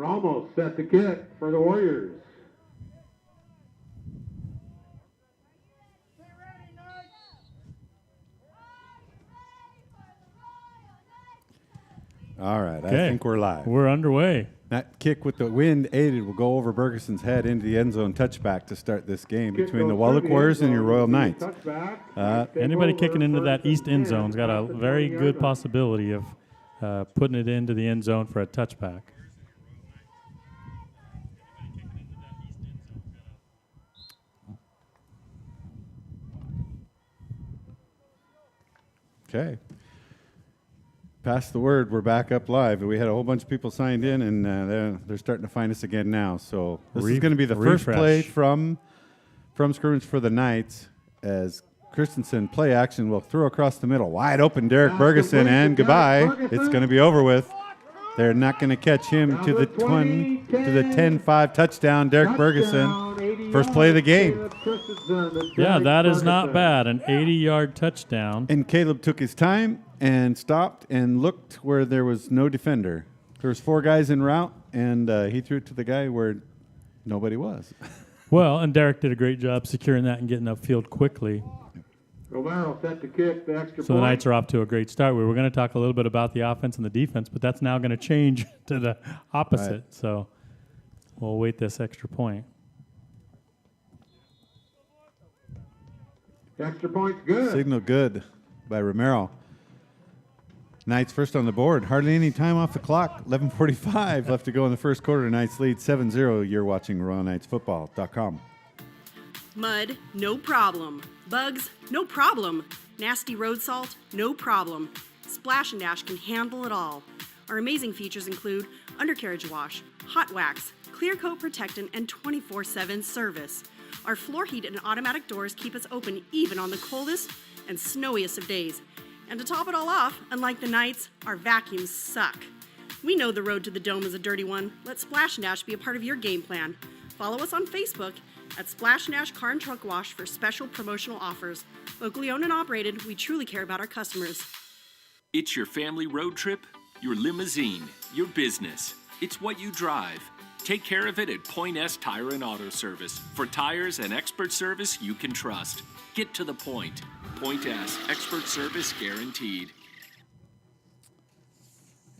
Ramos set to kick for the Warriors. All right, Okay. I think we're live. We're underway. That kick with the wind aided will go over Bergeson's head into the end zone touchback to start this game between the Wahluke Warriors and your Royal Knights. Anybody kicking into that east end zone's got a very good possibility of putting it into the end zone for a touchback. Okay. Pass the word. We're back up live. We had a whole bunch of people signed in, and they're starting to find us again now. So this is going to be the first play from scrimmage for the Knights as Christensen play action will throw across the middle. Wide open, Derek Bergeson, and goodbye. It's going to be over with. They're not going to catch him to the 10-5 touchdown. Derek Bergeson, first play of the game. Yeah, that is not bad. An 80-yard touchdown. And Caleb took his time and stopped and looked where there was no defender. There was 4 guys en route, and he threw it to the guy where nobody was. Well, and Derek did a great job securing that and getting upfield quickly. Romero set to kick the extra point. So the Knights are off to a great start. We were going to talk a little bit about the offense and the defense, but that's now going to change to the opposite. Right. So we'll wait this extra point. Extra point's good. Signal good by Romero. Knights first on the board. Hardly any time off the clock. 11:45 left to go in the first quarter. Knights lead 7-0. You're watching RoyalKnightsFootball.com. Mud, no problem. Bugs, no problem. Nasty road salt, no problem. Splash and Dash can handle it all. Our amazing features include undercarriage wash, hot wax, clear coat protectant, and 24/7 service. Our floor heat and automatic doors keep us open even on the coldest and snowiest of days. And to top it all off, unlike the Knights, our vacuums suck. We know the road to the dome is a dirty one. Let Splash and Dash be a part of your game plan. Follow us on Facebook at Splash and Dash Car and Truck Wash for special promotional offers. Locally owned and operated, we truly care about our customers. It's your family road trip, your limousine, your business. It's what you drive. Take care of it at Point S Tire and Auto Service. For tires and expert service you can trust. Get to the point. Point S, expert service guaranteed.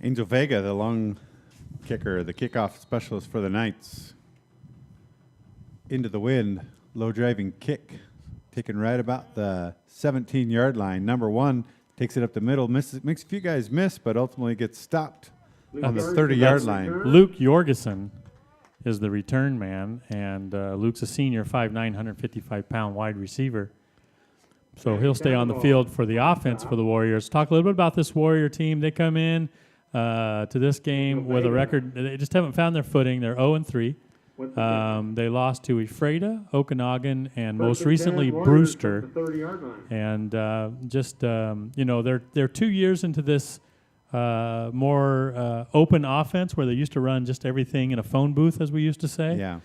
Angel Vega, the long kicker, the kickoff specialist for the Knights. Into the wind, low driving kick, taken right about the 17-yard line. Number 1 takes it up the middle, makes a few guys miss, but ultimately gets stopped on the 30-yard line. Luke Jorgensen is the return man, and Luke's a senior, 5'9", 155-pound wide receiver. So he'll stay on the field for the offense for the Warriors. Talk a little bit about this Warrior team. They come in to this game with a record. They just haven't found their footing. They're 0-3. They lost to Ephrata, Okanagan, and most recently Brewster. And they're 2 years into this more open offense where they used to run just everything in a phone booth, as we used to say. Yeah.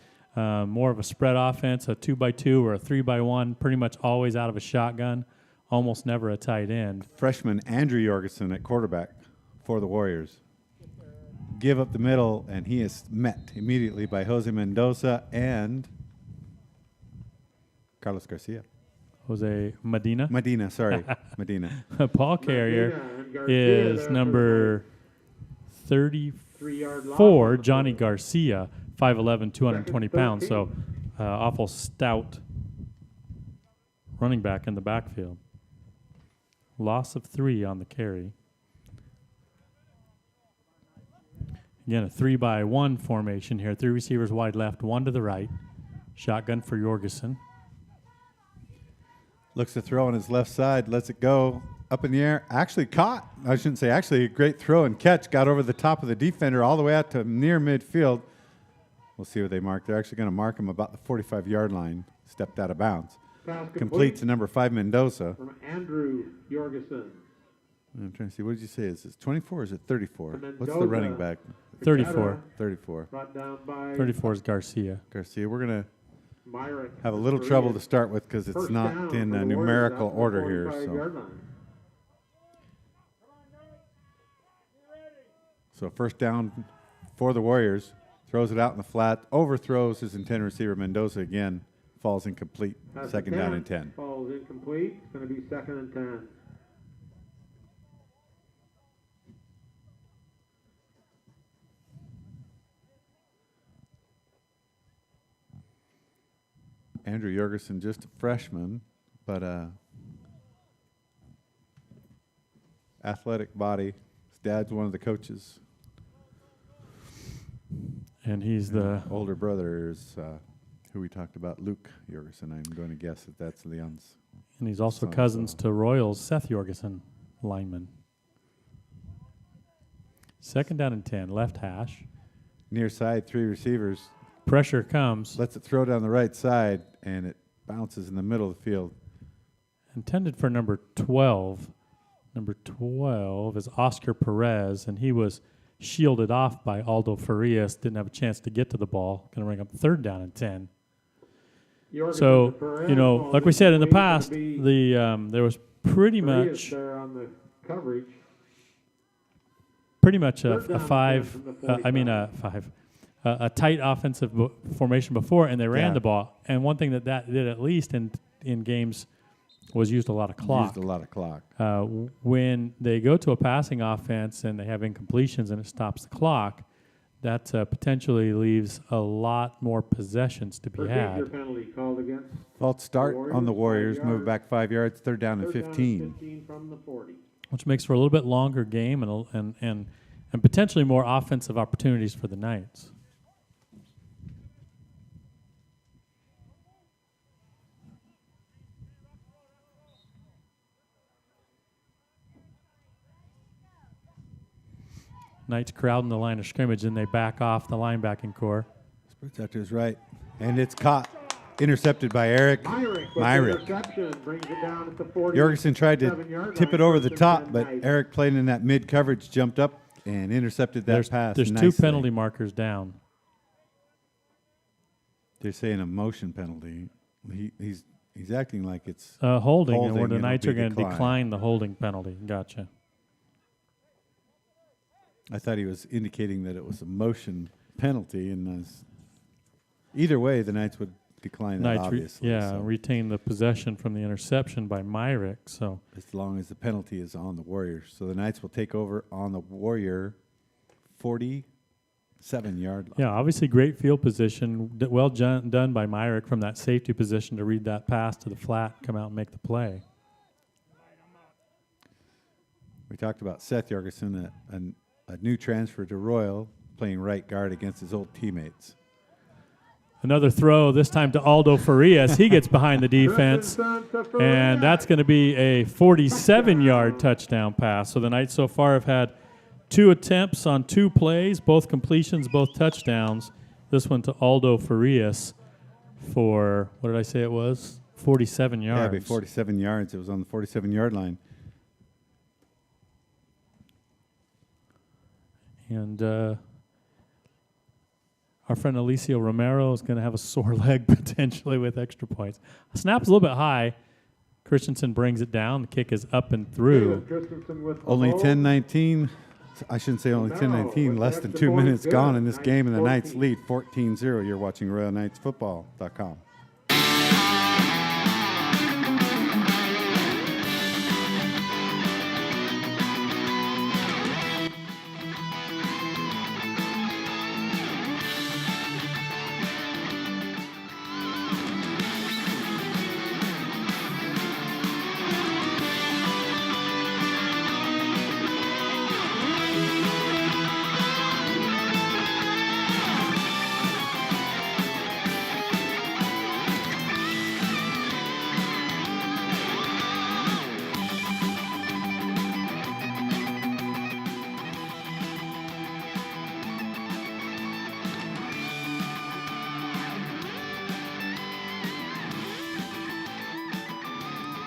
More of a spread offense, a 2x2 or a 3x1, pretty much always out of a shotgun, almost never a tight end. Freshman Andrew Jorgensen at quarterback for the Warriors. Give up the middle, and he is met immediately by Jose Mendoza and Carlos Garcia. Jose Medina. Medina. Paul Carrier is number 34, Johnny Garcia, 5'11", 220 pounds. So awful stout running back in the backfield. Loss of 3 on the carry. Again, a 3-by-1 formation here. 3 receivers wide left, 1 to the right. Shotgun for Jorgensen. Looks to throw on his left side, lets it go up in the air. Actually caught. I shouldn't say actually, a great throw and catch. Got over the top of the defender all the way out to near midfield. We'll see what they mark. They're actually going to mark him about the 45-yard line. Stepped out of bounds. Complete to number 5, Mendoza. From Andrew Jorgensen. I'm trying to see. What did you say? Is it 24 or is it 34? Mendoza. What's the running back? 34. 34. Brought down by 34 is Garcia. Garcia. We're going to Myrick. have a little trouble to start with because it's not in a numerical order here. So first down for the Warriors. throws it out in the flat, overthrows his intended receiver Mendoza again, falls incomplete. That's Second down and 10. Falls incomplete. It's going to be 2nd and 10. Andrew Jorgensen, just a freshman, but athletic body. His dad's one of the coaches. And he's the Older brother is who we talked about, Luke Jorgensen. I'm going to guess that that's Leon's. and he's also son, cousins so. to Royals Seth Jorgensen, lineman. 2nd down and 10, left hash. Near side, 3 receivers. Pressure comes. Lets it throw down the right side, and it bounces in the middle of the field. Intended for number 12. Number 12 is Oscar Perez, and he was shielded off by Aldo Farias. Didn't have a chance to get to the ball. Going to bring up 3rd down and 10. So, you know, like we said in the past, there was pretty much There on the coverage. a tight offensive formation before, and they ran Yeah. the ball. And one thing that did, at least in games, was used a lot of clock. Used a lot of clock. When they go to a passing offense and they have incompletions and it stops the clock, that potentially leaves a lot more possessions to be Procedure had. penalty called against. False start on the Warriors. 5 Move yards. back 5 yards. 3rd down and 3rd down and 15. 15 from the 40. Which makes for a little bit longer game and potentially more offensive opportunities for the Knights. Knights crowding the line of scrimmage, and they back off the linebacking core. Splits out to his right. And it's caught. Intercepted by Eric. Myrick. Interception brings it down at the 40. Jorgensen tried to 7-yard tip line, it over the 1st and top, 10 but Knights. Eric playing in that mid coverage jumped up and intercepted that pass. There's nicely. 2 penalty markers down. They're saying a motion penalty. He's acting like it's Holding, and where Holding, the it'll Knights be are going to declined. decline the holding penalty. Gotcha. I thought he was indicating that it was a motion penalty, and either way, the Knights would decline that, Knights, obviously. so retain the possession from the interception by Myrick. So as long as the penalty is on the Warriors. So the Knights will take over on the Warrior 47-yard line. yeah, obviously great field position. Well done by Myrick from that safety position to read that pass to the flat, come out and make the play. We talked about Seth Jorgensen, a new transfer to Royal, playing right guard against his old teammates. Another throw, this time to Aldo Farias. He gets behind the defense, Christensen to and that's going to be a 47-yard touchdown pass. So the Knights so far have had 2 attempts on 2 plays, both completions, both touchdowns. This one to Aldo Farias for, what did I say it was? 47 yards. Yeah, it'd be 47 yards. It was on the 47-yard line. And our friend Alicio Romero is going to have a sore leg potentially with extra points. Snap's a little bit high. Christensen brings it down. The kick is up and through. Christensen with the Only hold. 10-19. I shouldn't say only 10-19. Less than 2 minutes gone in this game, and the Knights lead 14-0. You're watching RoyalKnightsFootball.com.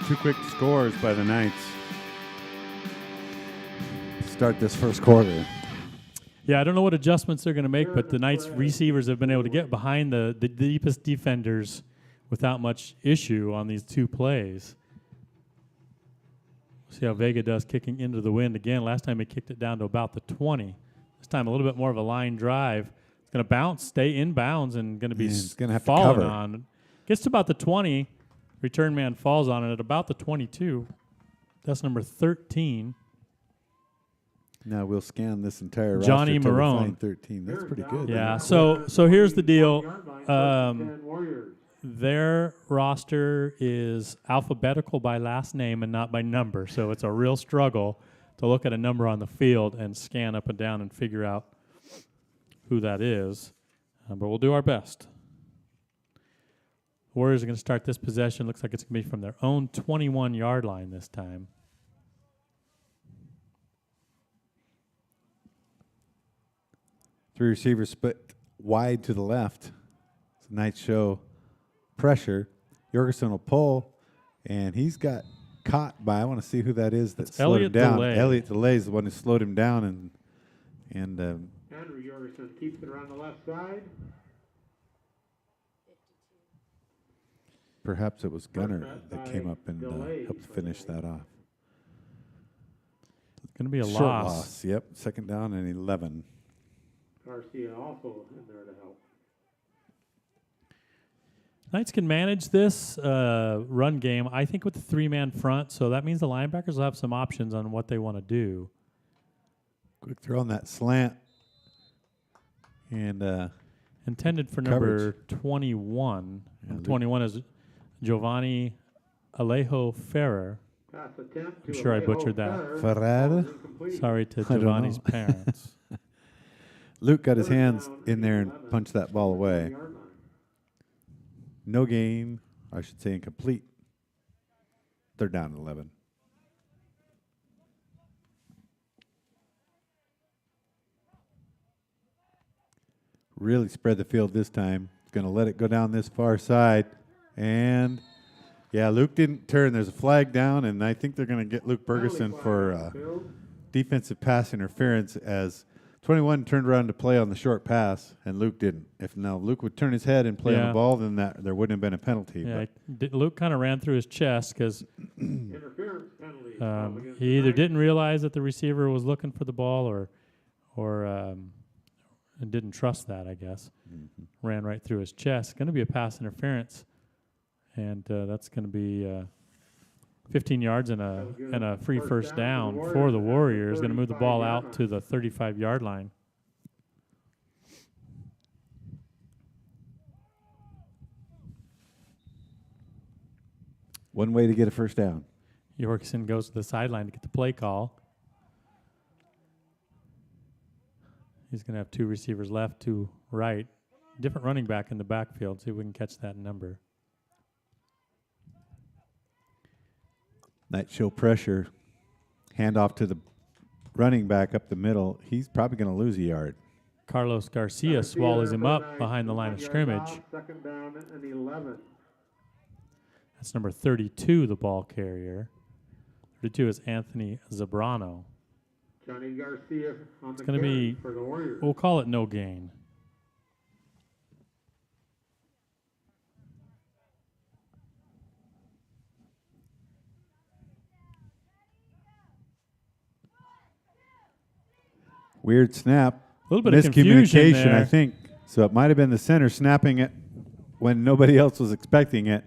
Two quick scores by the Knights to start this first quarter. Yeah, I don't know what adjustments they're going to make, but the Knights receivers have been able to get behind the deepest defenders without much issue on these 2 plays. See how Vega does, kicking into the wind again. Last time he kicked it down to about the 20. This time a little bit more of a line drive. Going to bounce, stay in bounds, and going to be It's going to have to falling cover. on. Gets to about the 20. Return man falls on it at about the 22. That's number 13. Now we'll scan this entire Johnny roster till we Marone. find 13. That's pretty good. Yeah. So here's the deal. 10 Warriors. Their roster is alphabetical by last name and not by number, so it's a real struggle to look at a number on the field and scan up and down and figure out who that is. But we'll do our best. Warriors are going to start this possession. Looks like it's going to be from their own 21-yard line this time. Three receivers split wide to the left. It's a nice show. Pressure. Jorgensen will pull, and he's got caught by, I want to see who that is that It's slowed him Elliott down. DeLay. Elliott DeLay is the one who slowed him down, and Andrew Jorgensen keeps it around the left side. perhaps it was Gunner That that by came up and DeLay helped for finish DeLay. that off. It's going to be a Short loss. Yep, second down and 11. Garcia also in there to help. Knights can manage this run game, I think, with the three-man front, so that means the linebackers will have some options on what they want to do. Quick throw on that slant. And Intended for number 21. Yeah, 21 is Giovanni Alejo Ferrer. Pass attempt I'm to sure I Alejo butchered that. Ferrer. Ferrer? Ball is incomplete. Sorry to I don't Giovanni's know. parents. Luke got his Third hands down, in there and 11. punched that ball away. 20-yard line. No gain, I should say incomplete. Third down and 11. Really spread the field this time. Going to let it go down this far side. And, yeah, Luke didn't turn. There's a flag down, and I think they're going to get Luke Bergeson Penalty for flag on the field. defensive pass interference as 21 turned around to play on the short pass, and Luke didn't. If Luke would turn his head and play on Yeah. the ball, then there wouldn't have been a penalty. Yeah, Luke kind of ran through his chest because Interference penalty. Called against he either the Knights. didn't realize that the receiver was looking for the ball or didn't trust that, I guess. Ran right through his chest. Going to be a pass interference, and that's going to be 15 yards and a free first down for the Warriors. Going to move the ball out to the 35-yard line. One way to get a first down. Yorkson goes to the sideline to get the play call. He's going to have two receivers left, two right. Different running back in the backfield. See if we can catch that number. Night show pressure. Hand off to the running back up the middle. He's probably going to lose a yard. Carlos Garcia swallows him up behind the line of scrimmage. Second down and 11. That's number 32, the ball carrier. 32 is Anthony Zabrano. Johnny Garcia on the gonna carry be- for the Warriors. We'll call it no gain. Weird snap. A little bit of confusion Miscommunication, there. I think. So it might have been the center snapping it when nobody else was expecting it.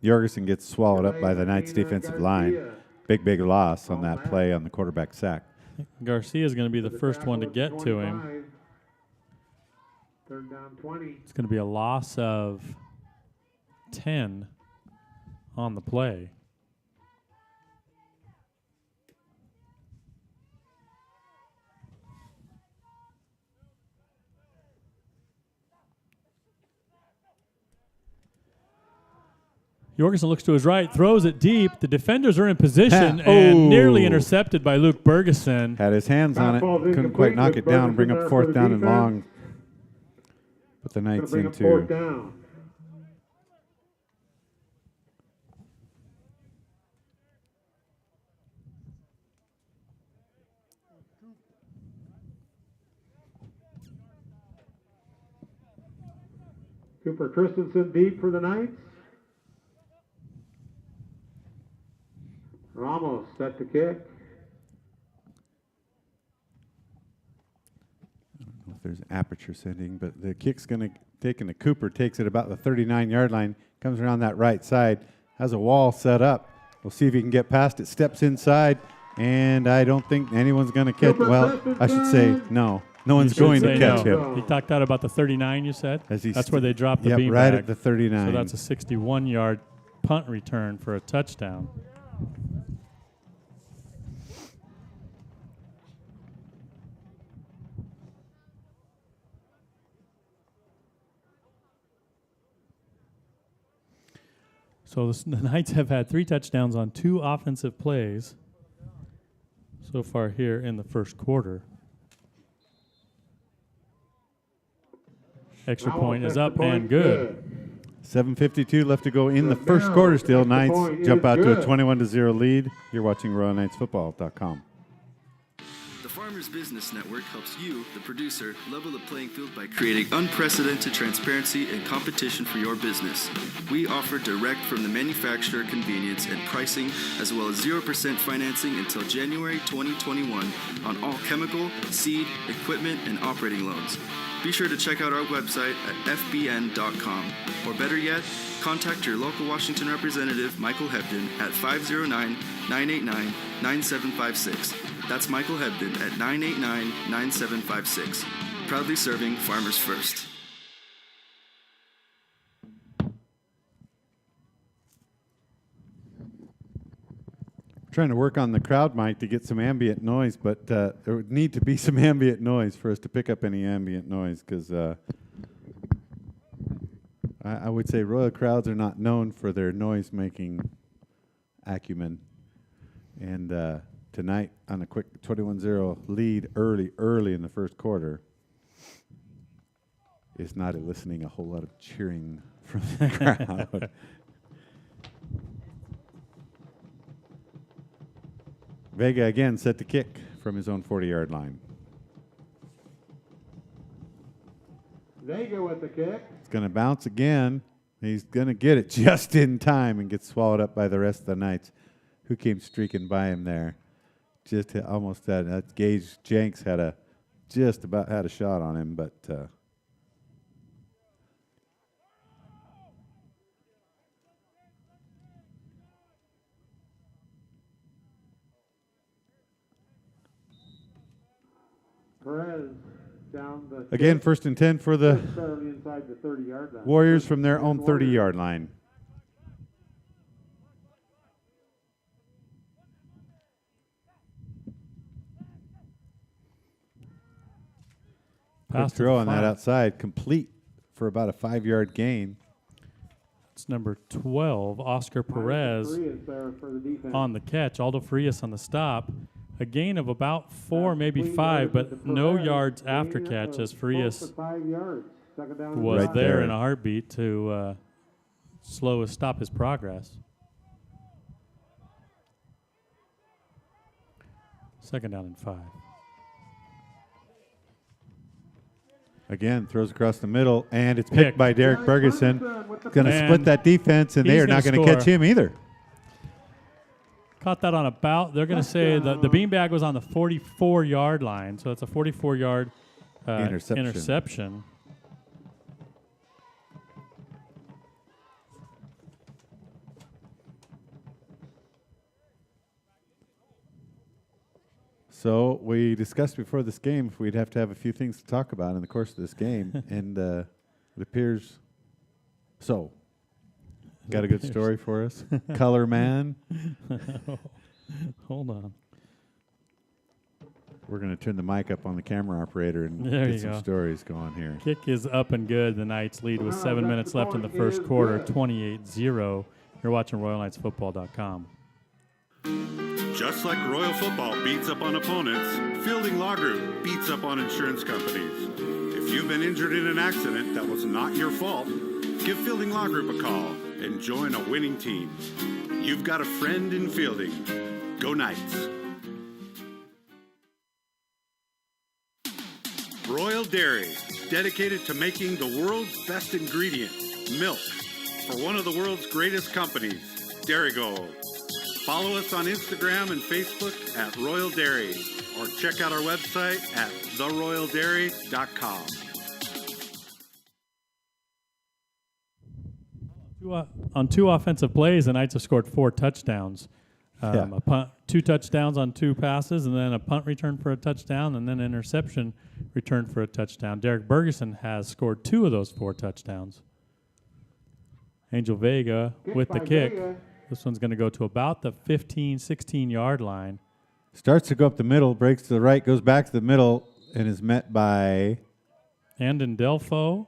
Jorgensen gets swallowed up by the Knights defensive line. Big loss on that play on the quarterback sack. Garcia is going to be the first one to get to him. 25. Third down 20. It's going to be a loss of 10 on the play. Jorgensen looks to his right, throws it deep. The defenders are in position and nearly intercepted by Luke Bergeson. Had his hands on it. Couldn't quite knock it down. Bring up fourth down and long. Put the Gonna Knights bring up fourth into down. Cooper Christensen deep for the Knights. Ramos set to kick. if there's aperture sending, but the kick's going to take, and the Cooper takes it about the 39-yard line, comes around that right side, has a wall set up. We'll see if he can get past it, steps inside, and I don't think anyone's going to catch. Well, I should say no. No one's going to catch him. He talked out about the 39, you said? That's where they dropped the beanbag. Right at the 39. So that's a 61-yard punt return for a touchdown. So the Knights have had 3 touchdowns on 2 offensive plays so far here in the first quarter. Extra point is up and good. 7:52 left to go in the first quarter still. Knights jump out to a 21-0 lead. You're watching RoyalKnightsFootball.com. The Farmers Business Network helps you, the producer, level the playing field by creating unprecedented transparency and competition for your business. We offer direct from the manufacturer convenience and pricing, as well as 0% financing until January 2021 on all chemical, seed, equipment, and operating loans. Be sure to check out our website at fbn.com. Or better yet, contact your local Washington representative, Michael Hebden, at 509-989-9756. That's Michael Hebden at 989-9756. Proudly serving farmers first. Trying to work on the crowd mic to get some ambient noise, but there would need to be some ambient noise for us to pick up any ambient noise, because I would say Royal crowds are not known for their noise-making acumen. And tonight, on a quick 21-0 lead early in the first quarter, is not eliciting a whole lot of cheering from the crowd. Vega again set to kick from his own 40-yard line. Vega with the kick. It's going to bounce again. He's going to get it just in time and get swallowed up by the rest of the Knights, who came streaking by him there. Just almost had that. Gage Jenks just about had a shot on him, but Perez down the again, 1st and 10 for the inside the 30-yard line. Warriors from their own 30-yard line. Quick throw on that outside, complete for about a 5-yard gain. It's number 12, Oscar Perez on the catch. Aldo Frias on the stop. A gain of about 4, maybe 5, but no yards after catch, as Frias was Right there there in a heartbeat to stop his progress. 2nd down and 5. Again, throws across the middle, and it's picked by Derek Bergeson. Going to split that defense, and they are not going to catch him either. Caught that on about, they're going to say the beanbag was on the 44-yard line, so it's a 44-yard interception. So we discussed before this game if we'd have to have a few things to talk about in the course of this game, and it appears so. Got a good story for us? Color man? Hold on. We're going to turn the mic up on the camera operator and get some stories going here. Kick is up and good. The Knights lead with 7 minutes left in the first quarter, 28-0. You're watching RoyalKnightsFootball.com. Just like Royal Football beats up on opponents, Fielding Law Group beats up on insurance companies. If you've been injured in an accident that was not your fault, give Fielding Law Group a call and join a winning team. You've got a friend in Fielding. Go Knights. Royal Dairy, dedicated to making the world's best ingredient, milk, for one of the world's greatest companies, Dairy Gold. Follow us on Instagram and Facebook at Royal Dairy, or check out our website at theroyaldairy.com. On 2 offensive plays, the Knights have scored 4 touchdowns. A punt, 2 touchdowns on 2 passes, and then a punt return for a touchdown, and then an interception return for a touchdown. Derek Bergeson has scored 2 of those 4 touchdowns. Angel Vega with the kick. This one's going to go to about the 15, 16-yard line. Starts to go up the middle, breaks to the right, goes back to the middle, and is met by Andon Delfo.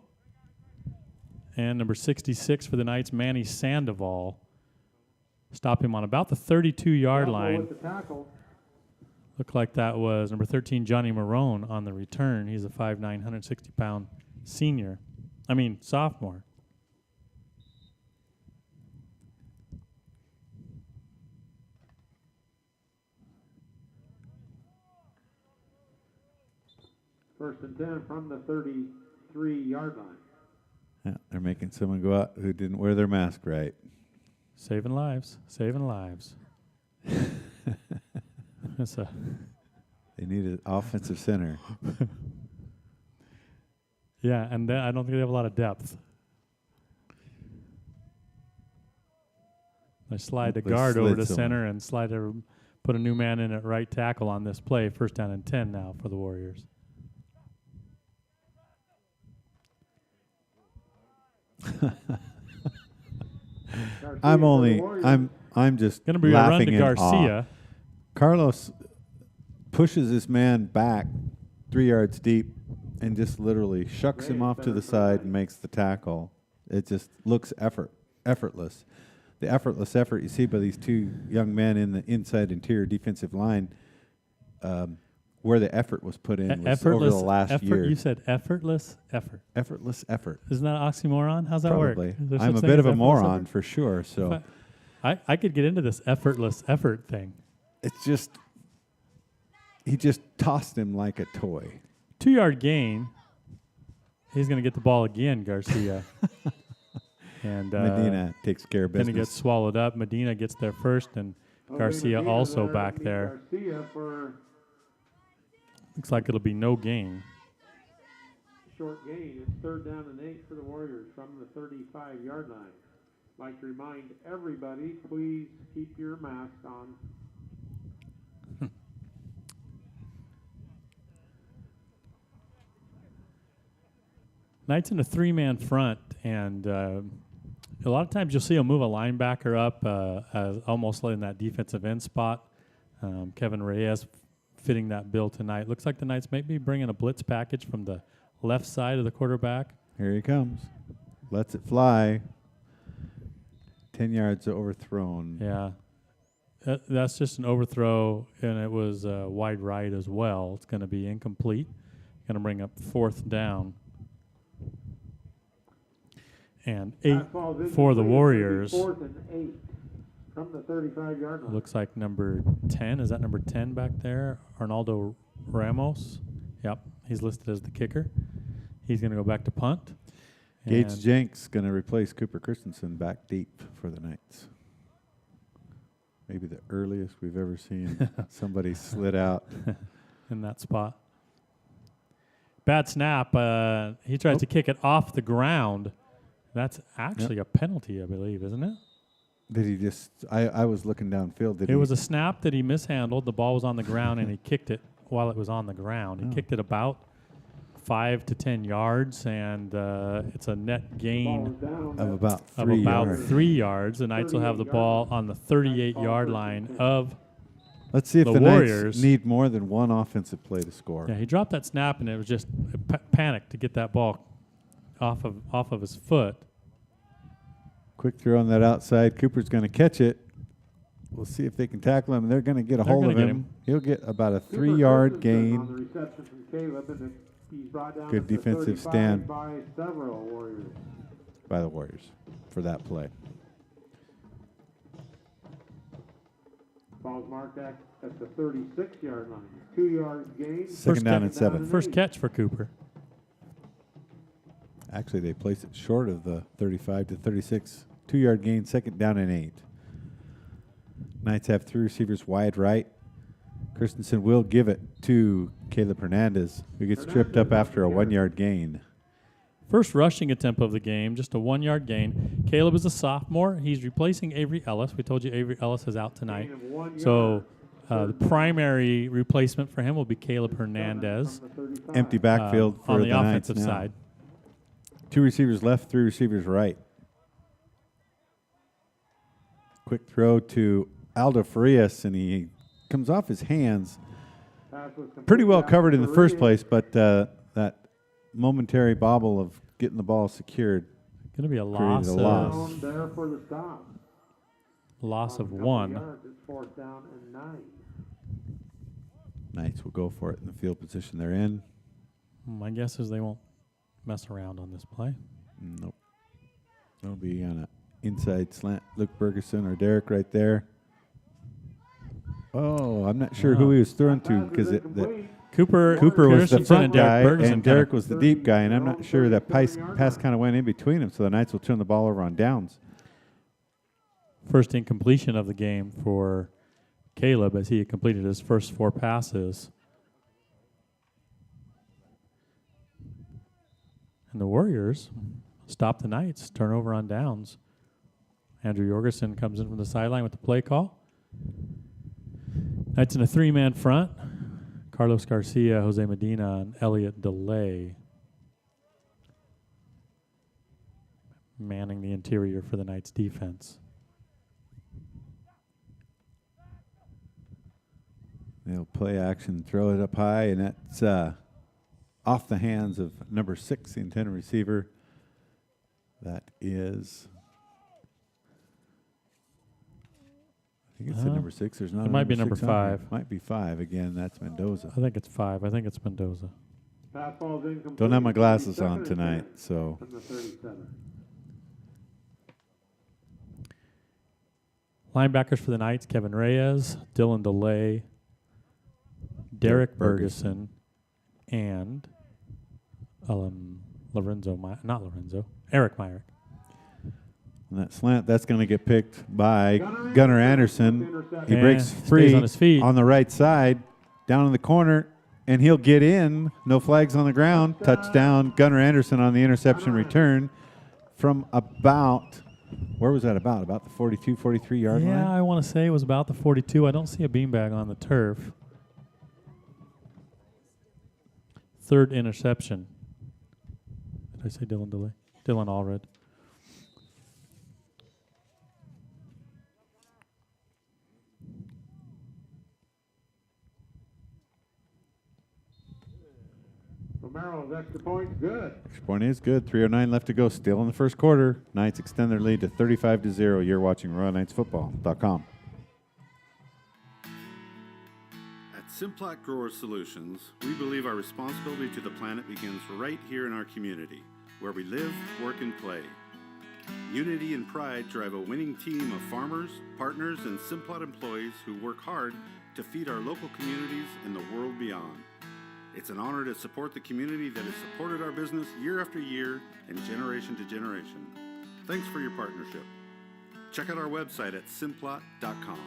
And number 66 for the Knights, Manny Sandoval. Stop him on about the 32-yard line. Looked like that was number 13, Johnny Marone on the return. He's a 5'9", 160-pound sophomore. First and 10 from the 33-yard line. Yeah, they're making someone go out who didn't wear their mask right. Saving lives. They need an offensive center. Yeah, and I don't think they have a lot of depth. They slide the guard over to center and put a new man in at right tackle on this play. First down and 10 now for the Warriors. I'm just going to be a run to Garcia. Carlos pushes this man back 3 yards deep and just literally shucks him off to the side and makes the tackle. It just looks effortless. The effortless effort you see by these 2 young men in the inside interior defensive line, where the effort was put in was over the last year. You said effortless effort. Effortless effort. Isn't that an oxymoron? How's that Probably. work? I'm a bit of a moron for sure. So I could get into this effortless effort thing. It's just, he just tossed him like a toy. 2-yard gain. He's going to get the ball again, Garcia. And Medina takes care of business. Then he gets swallowed up. Medina gets there first, and Garcia also back there. Looks like it'll be no gain. Short gain. It's 3rd down and 8 for the Warriors from the 35-yard line. Like to remind everybody, please keep your mask on. Knights in a 3-man front, and a lot of times you'll see them move a linebacker up almost in that defensive end spot. Kevin Reyes fitting that bill tonight. Looks like the Knights may be bringing a blitz package from the left side of the quarterback. Here he comes. Lets it fly. 10 yards overthrown. Yeah. That's just an overthrow, and it was wide right as well. It's going to be incomplete. Going to bring up 4th down. And 8 for the Warriors. 4th and 8 from the 35-yard line. Looks like number 10. Is that number 10 back there? Arnaldo Ramos. Yep, he's listed as the kicker. He's going to go back to punt. Gage Jenks going to replace Cooper Christensen back deep for the Knights. Maybe the earliest we've ever seen somebody slid out in that spot. Bad snap. He tries to kick it off the ground. That's actually a penalty, I believe, isn't it? Did he just? I was looking downfield. It was a snap that he mishandled. The ball was on the ground, and he kicked it while it was on the ground. He kicked it about 5 to 10 yards, and it's a net gain of about 3 yards. The Knights will have the ball on the 38-yard line of Let's see if the Warriors Knights need more than one offensive play to score. Yeah, he dropped that snap, and it was just a panic to get that ball off of his foot. Quick throw on that outside. Cooper's going to catch it. We'll see if they can tackle him. They're going to get a hold of him. He'll get about a 3-yard gain. Good defensive stand by the Warriors for that play. Ball's marked at the 36-yard line. 2 yards gain. Second down and 7. First catch for Cooper. Actually, they placed it short of the 35 to 36. 2-yard gain, second down and 8. Knights have 3 receivers wide right. Christensen will give it to Caleb Hernandez, who gets tripped up after a 1-yard gain. First rushing attempt of the game, just a 1-yard gain. Caleb is a sophomore. He's replacing Avery Ellis. We told you Avery Ellis is out tonight. So the primary replacement for him will be Caleb Hernandez. Empty backfield for on the Knights offensive now. side. 2 receivers left, 3 receivers right. Quick throw to Aldo Farias, and he comes off his hands. Pretty well covered in the first place, but that momentary bobble of getting the ball secured. Going to be a created loss. There for the stop. Loss of On a couple 1. yards, it's 4th down and 9. Knights will go for it in the field position they're in. My guess is they won't mess around on this play. Nope. It'll be on an inside slant. Luke Bergeson or Derek right there. Oh, I'm not sure who he was throwing to because Cooper was the Kirstensen front and Derek guy Bergeson and Derek kinda- was the deep guy, and I'm not sure that pass kind of went in between them, so the Knights will turn the ball over on downs. First incompletion of the game for Caleb as he had completed his first 4 passes. And the Warriors stop the Knights, turnover on downs. Andrew Jorgensen comes in from the sideline with the play call. Knights in a 3-man front. Carlos Garcia, Jose Medina, and Elliot DeLay manning the interior for the Knights defense. They'll play action, throw it up high, and that's off the hands of number 6, the intended receiver. That is, I think it's the number 6. There's not. It might be number 6 on here. 5. Might be 5 again. That's Mendoza. I think it's 5. I think it's Mendoza. Pass ball's incomplete. Don't have my glasses on 32nd tonight, so. From the 37. Linebackers for the Knights, Kevin Reyes, Dylan DeLay, Derek Bergeson, and Eric Myrick. And that slant, that's going to get picked by Gunnar Anderson. He And breaks stays free on his feet. on the right side, down in the corner, and he'll get in. No flags on the ground. Touchdown, Gunnar Anderson on the interception return from about, where was that about? About the 42, 43-yard line? Yeah, I want to say it was about the 42. I don't see a beanbag on the turf. 3rd interception. Did I say Dylan DeLay? Dylan Allred. Romero's extra point's good. Extra point is good. 3:09 left to go. Still in the first quarter. Knights extend their lead to 35-0. You're watching RoyalKnightsFootball.com. At Simplot Grower Solutions, we believe our responsibility to the planet begins right here in our community, where we live, work, and play. Unity and pride drive a winning team of farmers, partners, and Simplot employees who work hard to feed our local communities and the world beyond. It's an honor to support the community that has supported our business year after year and generation to generation. Thanks for your partnership. Check out our website at simplot.com.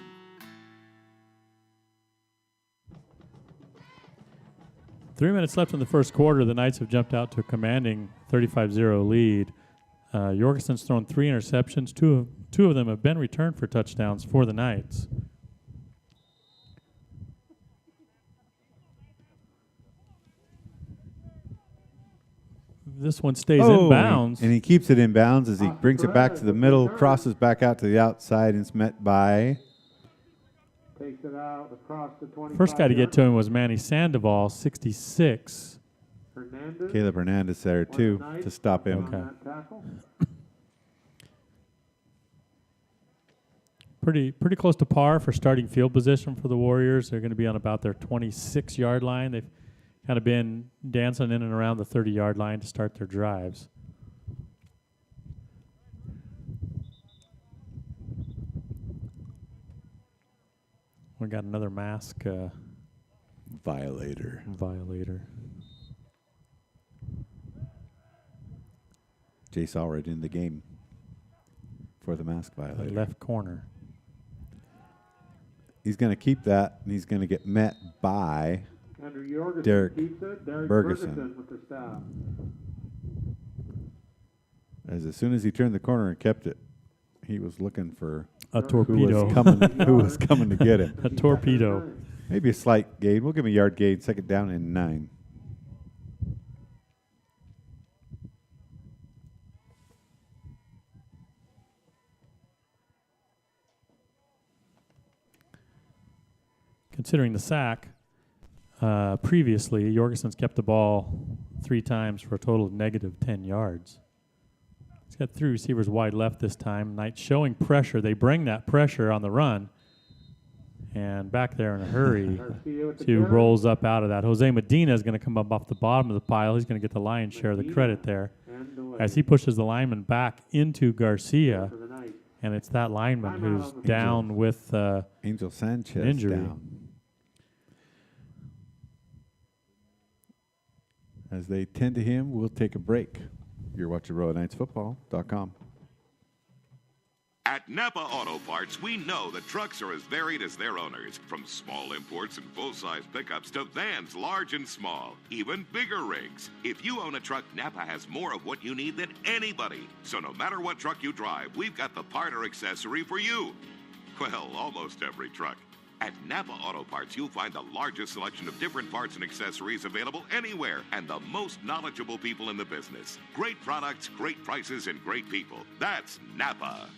Three minutes left in the first quarter. The Knights have jumped out to a commanding 35-0 lead. Jorgensen's thrown 3 interceptions. Two of them have been returned for touchdowns for the Knights. This one stays in bounds. And he keeps it in bounds as he brings it back to the middle, crosses back out to the outside, and it's met by... Takes it out across the 25. First guy to get to him was Manny Sandoval, 66. Hernandez. Caleb Hernandez there, too, to stop him. Okay. On that tackle. Pretty close to par for starting field position for the Warriors. They're going to be on about their 26-yard line. They've kind of been dancing in and around the 30-yard line to start their drives. We got another mask Violator. Jace Allred in the game for the mask violator. Left corner. he's going to keep that, and he's going to get met by Andrew Jorgensen Derek keeps it. Derek Bergeson. Bergeson with the stop. as soon as he turned the corner and kept it, he was looking for A who torpedo. was coming to get it. A torpedo. Maybe a slight gain. We'll give him a yard gain, 2nd down and 9. Considering the sack, previously, Jorgensen's kept the ball 3 times for a total of negative 10 yards. He's got 3 receivers wide left this time. Knights showing pressure. They bring that pressure on the run. And back there in a hurry, two rolls up out of that. Jose Medina is going to come up off the bottom of the pile. He's going to get the lion's share of the credit there as he pushes the lineman back into Garcia. And it's that lineman who's down with Angel Sanchez injury. down. As they tend to him, we'll take a break. You're watching RoyalKnightsFootball.com. At Napa Auto Parts, we know that trucks are as varied as their owners, from small imports and full-size pickups to vans large and small, even bigger rigs. If you own a truck, Napa has more of what you need than anybody. So no matter what truck you drive, we've got the part or accessory for you. Well, almost every truck. At Napa Auto Parts, you'll find the largest selection of different parts and accessories available anywhere, and the most knowledgeable people in the business. Great products, great prices, and great people. That's Napa.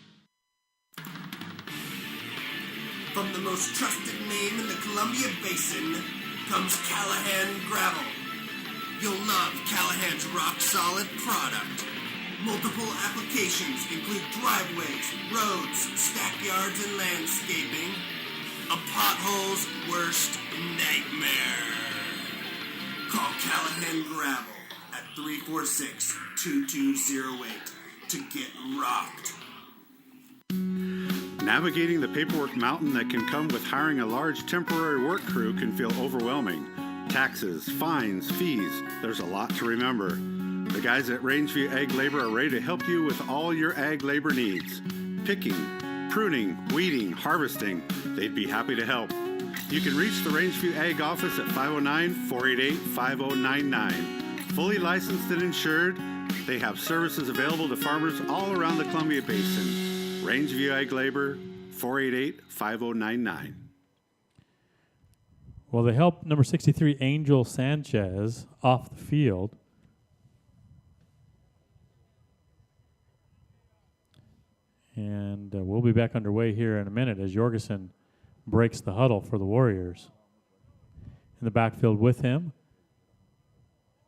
From the most trusted name in the Columbia Basin comes Callahan Gravel. You'll love Callahan's rock-solid product. Multiple applications include driveways, roads, stackyards, and landscaping. A pothole's worst nightmare. Call Callahan Gravel at 346-2208 to get rocked. Navigating the paperwork mountain that can come with hiring a large temporary work crew can feel overwhelming. Taxes, fines, fees, there's a lot to remember. The guys at Rangeview Ag Labor are ready to help you with all your ag labor needs. Picking, pruning, weeding, harvesting, they'd be happy to help. You can reach the Rangeview Ag office at 509-488-5099. Fully licensed and insured, they have services available to farmers all around the Columbia Basin. Rangeview Ag Labor, 488-5099. Well, they helped number 63, Angel Sanchez, off the field. And we'll be back underway here in a minute as Jorgensen breaks the huddle for the Warriors. In the backfield with him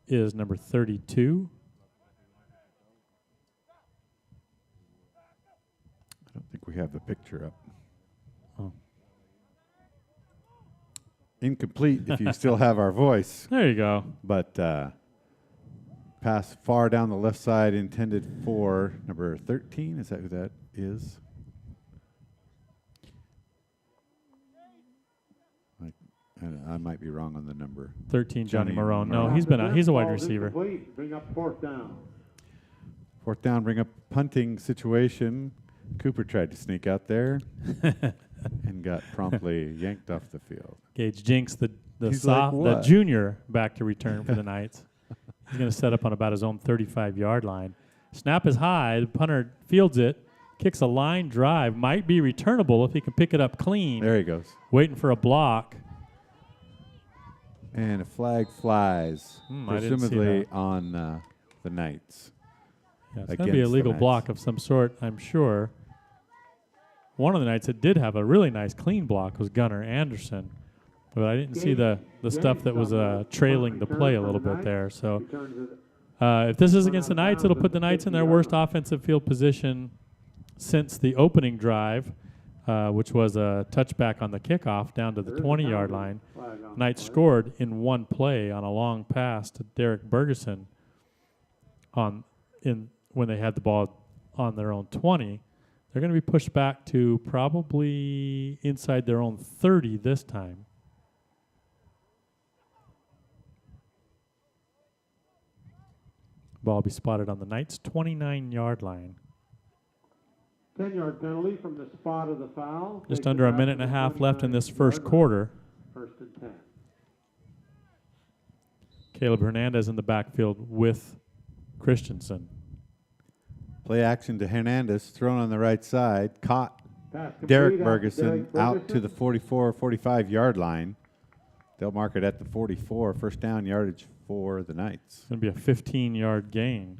is number 32. I don't think we have the picture up. Oh. Incomplete if you still have our voice. There you go. But pass far down the left side intended for number 13. Is that who that is? I might be wrong on the number. 13, Johnny Marone. No, Marone. he's a wide receiver. Bring up 4th down. 4th down, bring up punting situation. Cooper tried to sneak out there and got promptly yanked off the field. Gage Jinks, the Like, junior, back to return for the Knights. He's going to set up on about his own 35-yard line. Snap is high. The punter fields it, kicks a line drive. Might be returnable if he can pick it up clean. There he goes. Waiting for a block. And a flag flies, presumably on the Knights. Yeah, it's going to be a legal block of some sort, I'm sure. One of the Knights that did have a really nice clean block was Gunnar Anderson. But I didn't see the stuff that was trailing the play a little bit there. So if this is against the Knights, it'll put the Knights in their worst offensive field position since the opening drive, which was a touchback on the kickoff down to the 20-yard line. Knights scored in one play on a long pass to Derek Bergeson when they had the ball on their own 20. They're going to be pushed back to probably inside their own 30 this time. Ball will be spotted on the Knights' 29-yard line. 10-yard penalty from the spot of the foul. Just Takes under it a back minute to and a the half left in this 29-yard first line. quarter. 1st and 10. Caleb Hernandez in the backfield with Christensen. Play action to Hernandez, thrown on the right side, caught Pass complete Derek out to Bergeson Derek out to the Bergeson. 45-yard line. They'll mark it at the 44, first down yardage for the Knights. It's going to be a 15-yard gain.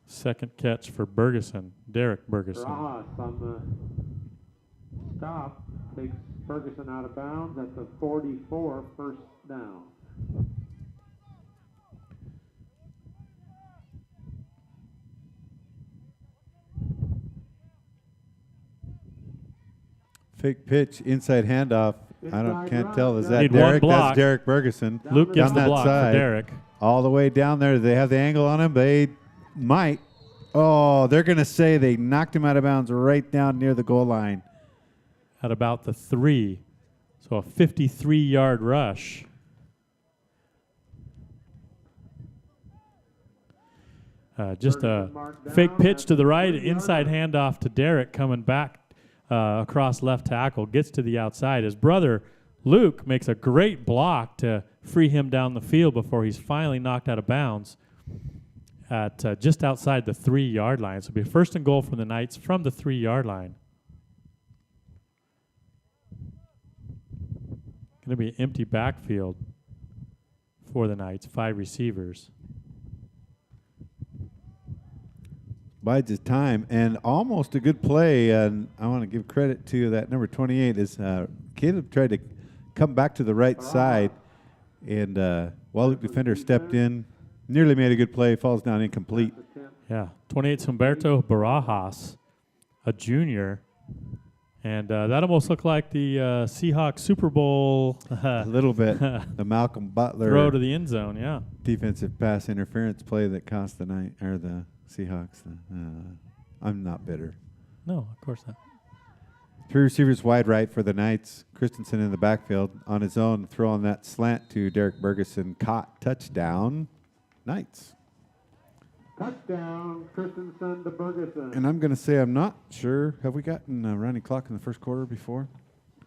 Second catch for Bergeson, Derek Bergeson. Barajas on the stop takes Ferguson out of bounds at the 44, first down. Fake pitch, inside handoff. Can't tell. Is that Need one Derek? block. That's Derek Bergeson. Luke gets Down the that block side. for Derek. All the way down there. They have the angle on him. They might. Oh, they're going to say they knocked him out of bounds right down near the goal line. At about the 3. So a 53-yard rush. Just a fake pitch to the right, inside handoff to Derek coming back across left tackle, gets to the outside. His brother, Luke, makes a great block to free him down the field before he's finally knocked out of bounds at just outside the 3-yard line. So it'll be first and goal from the Knights from the 3-yard line. Going to be an empty backfield for the Knights, 5 receivers. Bides his time, and almost a good play. And I want to give credit to that number 28 is Caleb tried to come back to the right side, and Wahluke defender stepped in, nearly made a good play, falls down incomplete. Yeah, 28's Humberto Barajas, a junior. And that almost looked like the Seahawks Super Bowl A little bit. The Malcolm Butler throw to the end zone, yeah. defensive pass interference play that cost the Seahawks. I'm not bitter. No, of course not. 3 receivers wide right for the Knights. Christensen in the backfield on his own, throw on that slant to Derek Bergeson. Caught, touchdown, Knights. Touchdown, Christensen to Bergeson. And I'm going to say I'm not sure. Have we gotten a running clock in the first quarter before?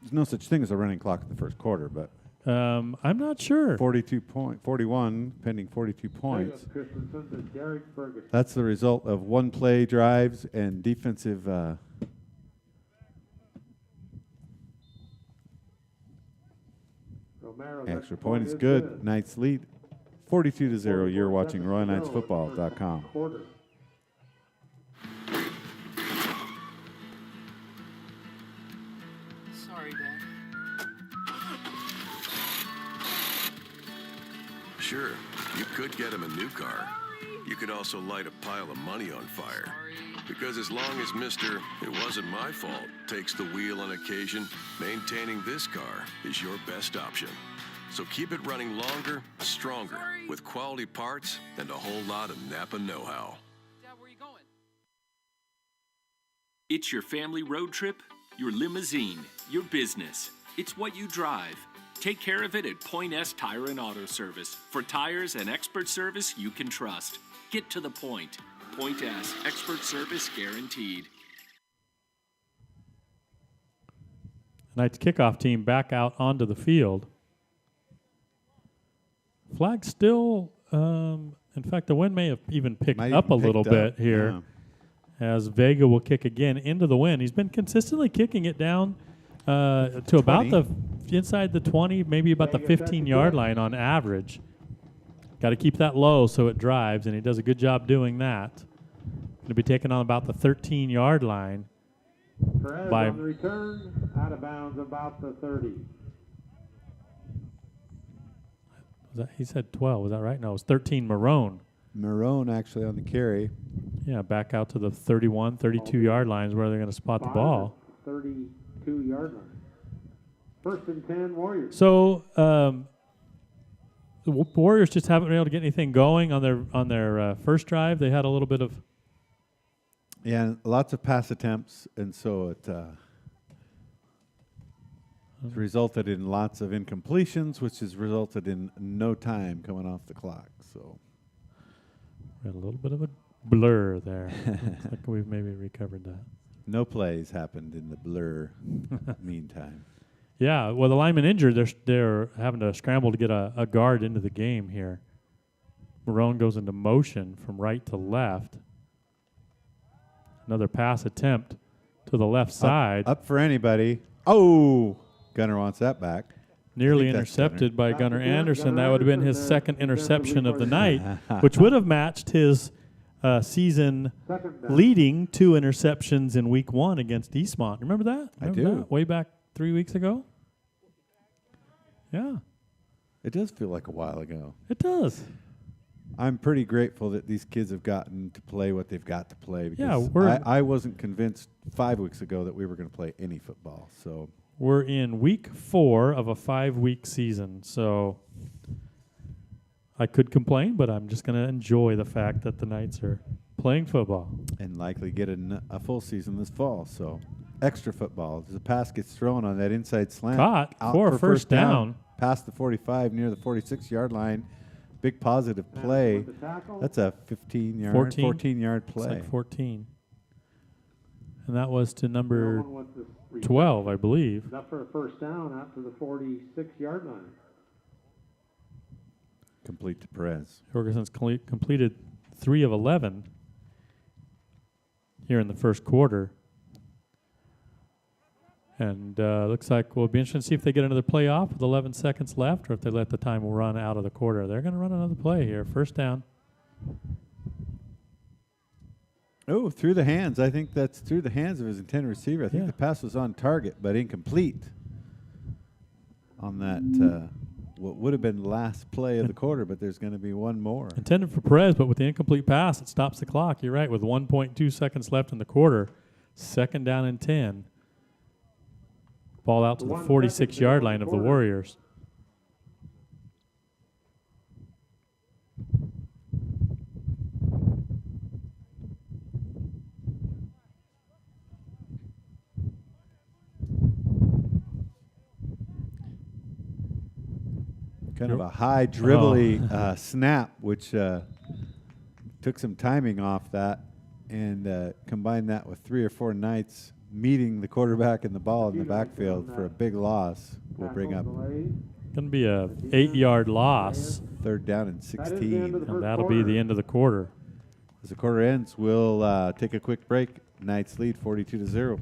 There's no such thing as a running clock in the first quarter, but I'm not sure. 41, pending 42 points. Christensen to Derek Bergeson. That's the result of one play drives and defensive Romero, extra point is good. Knights lead 42-0. You're watching RoyalKnightsFootball.com. Quarter. Sorry, Dad. Sure, you could get him a new car. You could also light a pile of money on fire. Because as long as Mr. It wasn't my fault takes the wheel on occasion, maintaining this car is your best option. So keep it running longer, stronger, with quality parts and a whole lot of Napa know-how. Dad, where are you going? It's your family road trip, your limousine, your business. It's what you drive. Take care of it at Point S Tire and Auto Service for tires and expert service you can trust. Get to the point. Point S, expert service guaranteed. Knights kickoff team back out onto the field. Flag still, in fact, the wind may have even picked up a little bit here as Vega will kick again into the wind. He's been consistently kicking it down to about the inside the 20, maybe about the 15-yard line on average. Got to keep that low so it drives, and he does a good job doing that. Going to be taken on about the 13-yard line. Perez by on the return, out of bounds about the 30. He said 12. Was that right? No, it was 13 Marone. Marone actually on the carry. Yeah, back out to the 31, 32-yard lines where they're going to spot the ball. 32-yard line. First and 10, Warriors. So the Warriors just haven't been able to get anything going on their first drive. They had a little bit of lots of pass attempts, and so it resulted in lots of incompletions, which has resulted in no time coming off the clock. So we had a little bit of a blur there. Like we've maybe recovered that. No plays happened in the blur meantime. Yeah, well, the lineman injured. They're having to scramble to get a guard into the game here. Marone goes into motion from right to left. Another pass attempt to the left side. Up for anybody. Oh, Gunner wants that back. Nearly intercepted by Gunnar Anderson. That would have been his second interception of the night, which would have matched his season leading 2 interceptions in week 1 against Eastmont. Remember that? I do. That? Way back 3 weeks ago? Yeah. It does feel like a while ago. It does. I'm pretty grateful that these kids have gotten to play what they've got to play. Because yeah, I wasn't convinced 5 weeks ago that we were going to play any football. So we're in week 4 of a 5-week season. So I could complain, but I'm just going to enjoy the fact that the Knights are playing football. And likely get a full season this fall. So extra football. As the pass gets thrown on that inside slant. Caught for a first down. Past the 45, near the 46-yard line. Big positive play. That's a 15-yard, 14-yard play. It's like 14. And that was to number 12, I believe. Up for a first down out to the 46-yard line. Complete to Perez. Jorgensen's completed 3 of 11 here in the first quarter. And looks like we'll be interested to see if they get another play off with 11 seconds left or if they let the time run out of the quarter. They're going to run another play here. First down. Oh, through the hands. I think that's through the hands of his intended receiver. I think the pass was on target, but incomplete on that what would have been last play of the quarter, but there's going to be one more. Intended for Perez, but with the incomplete pass, it stops the clock. You're right, with 1.2 seconds left in the quarter. Second down and 10. Ball out to the 46-yard line of the Warriors. Kind of a high dribbly snap, which took some timing off that, and combined that with 3 or 4 Knights meeting the quarterback and the ball in the backfield for a big loss. Will bring up going to be a 8-yard loss. Third down and 16. And that'll be the end of the quarter. As the quarter ends, we'll take a quick break. Knights lead 42-0.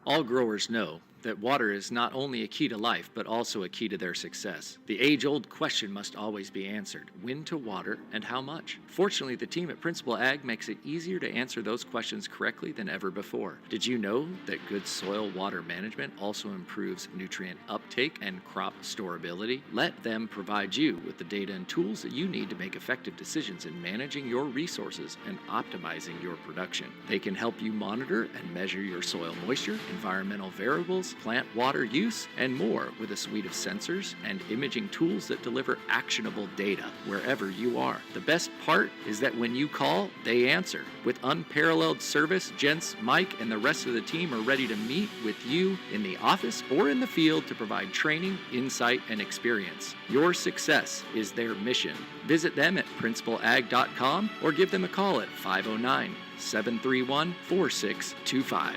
All growers know that water is not only a key to life, but also a key to their success. The age-old question must always be answered: when to water and how much? Fortunately, the team at Principal Ag makes it easier to answer those questions correctly than ever before. Did you know that good soil water management also improves nutrient uptake and crop storability? Let them provide you with the data and tools that you need to make effective decisions in managing your resources and optimizing your production. They can help you monitor and measure your soil moisture, environmental variables, plant water use, and more with a suite of sensors and imaging tools that deliver actionable data wherever you are. The best part is that when you call, they answer. With unparalleled service, Gents, Mike, and the rest of the team are ready to meet with you in the office or in the field to provide training, insight, and experience. Your success is their mission. Visit them at principalag.com or give them a call at 509-731-4625.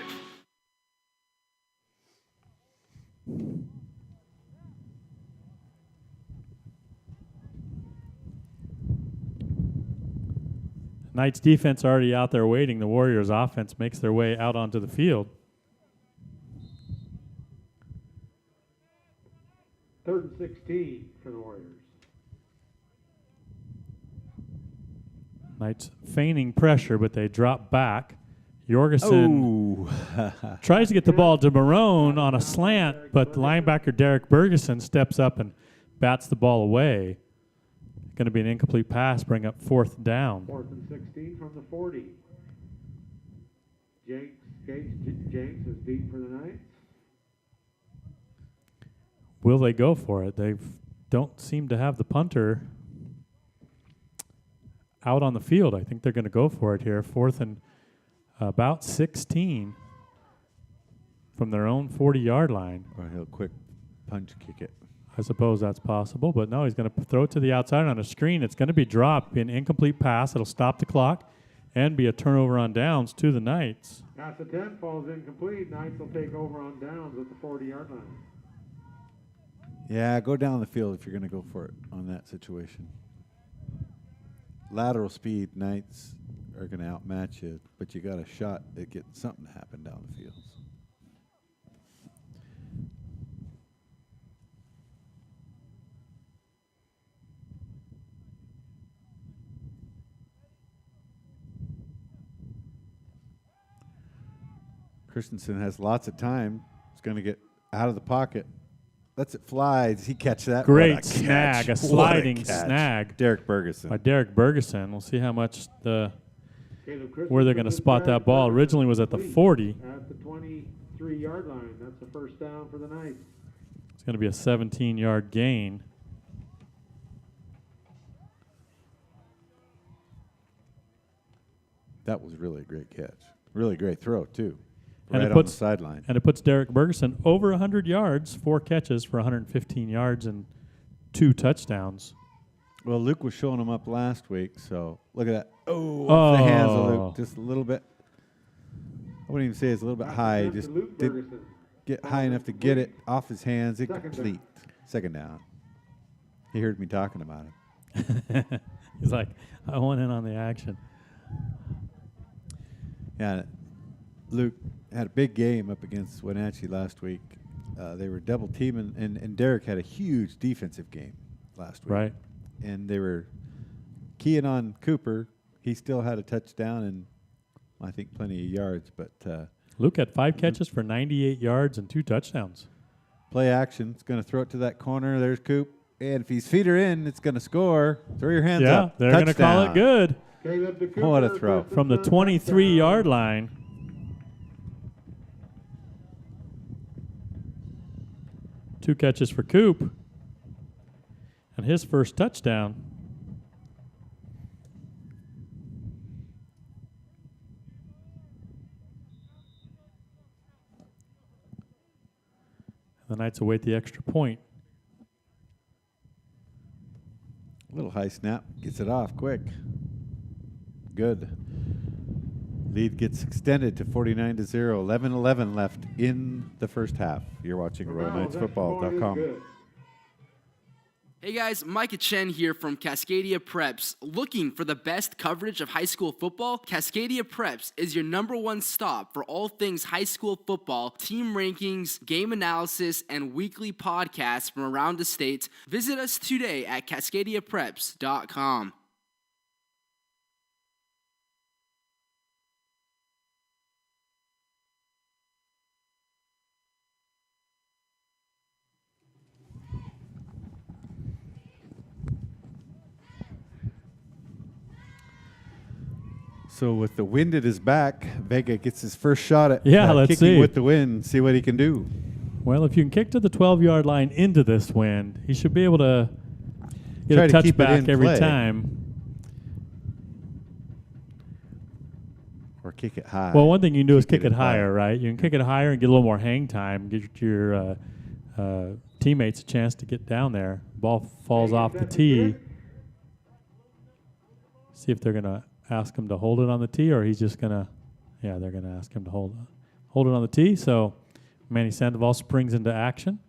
Knights defense already out there waiting. The Warriors offense makes their way out onto the field. Third and 16 for the Warriors. Knights feigning pressure, but they drop back. Jorgensen tries to get the ball to Marone on a slant, but the linebacker Derek Bergeson steps up and bats the ball away. Going to be an incomplete pass, bring up fourth down. 4th and 16 from the 40. Jenks is deep for the Knights. Will they go for it? They don't seem to have the punter out on the field. I think they're going to go for it here. 4th and about 16 from their own 40-yard line. Or he'll quick punch kick it. I suppose that's possible, but no, he's going to throw it to the outside on a screen. It's going to be dropped, be an incomplete pass. It'll stop the clock and be a turnover on downs to the Knights. Pass of 10 falls incomplete. Knights will take over on downs at the 40-yard line. Yeah, go down the field if you're going to go for it on that situation. Lateral speed, Knights are going to outmatch you, but you got a shot at getting something to happen down the field. Christensen has lots of time. He's going to get out of the pocket. Lets it fly. Does he catch that? Great snag, a sliding snag. Derek Bergeson. By Derek Bergeson. We'll see how much where they're going to spot that ball. Originally was at the 40. At the 23-yard line. That's the first down for the Knights. It's going to be a 17-yard gain. That was really a great catch. Really great throw, too. And Right it puts, on the sideline. And it puts Derek Bergeson over 100 yards, 4 catches for 115 yards and 2 touchdowns. Well, Luke was showing him up last week, so look at that. Off the hands of Luke. Just a little bit. I wouldn't even say it's a little bit high. Just didn't get high enough to get it off his hands. Incomplete. Second down. He heard me talking about it. He's like, I want in on the action. Yeah, Luke had a big game up against Wenatchee last week. They were double teaming, and Derek had a huge defensive game last week. Right. And they were keying on Cooper. He still had a touchdown and I think plenty of yards. But Luke had 5 catches for 98 yards and 2 touchdowns. Play action. It's going to throw it to that corner. There's Coop. And if he's feet are in, it's going to score. Throw your hands up. Yeah, they're going to call it good. What a throw. From the 23-yard line. Two catches for Coop. And his first touchdown. The Knights await the extra point. A little high snap. Gets it off quick. Good. Lead gets extended to 49-0. 11-11 left in the first half. You're watching RoyalKnightsFootball.com. Hey guys, Micah Chen here from Cascadia Preps. Looking for the best coverage of high school football? Cascadia Preps is your #1 stop for all things high school football, team rankings, game analysis, and weekly podcasts from around the state. Visit us today at CascadiaPreps.com. So with the wind at his back, Vega gets his first shot at let's kicking see. with the wind. See what he can do. Well, if you can kick to the 12-yard line into this wind, he should be able to get Try a to keep it touchback in every play. time. Or kick it high. Well, one thing you can do is kick it it high. higher, right? You can kick it higher and get a little more hang time, get your teammates a chance to get down there. Ball falls off the tee. See if they're going to ask him to hold it on the tee, or he's just going to, they're going to ask him to hold it on the tee. So Manny Sandoval springs into action.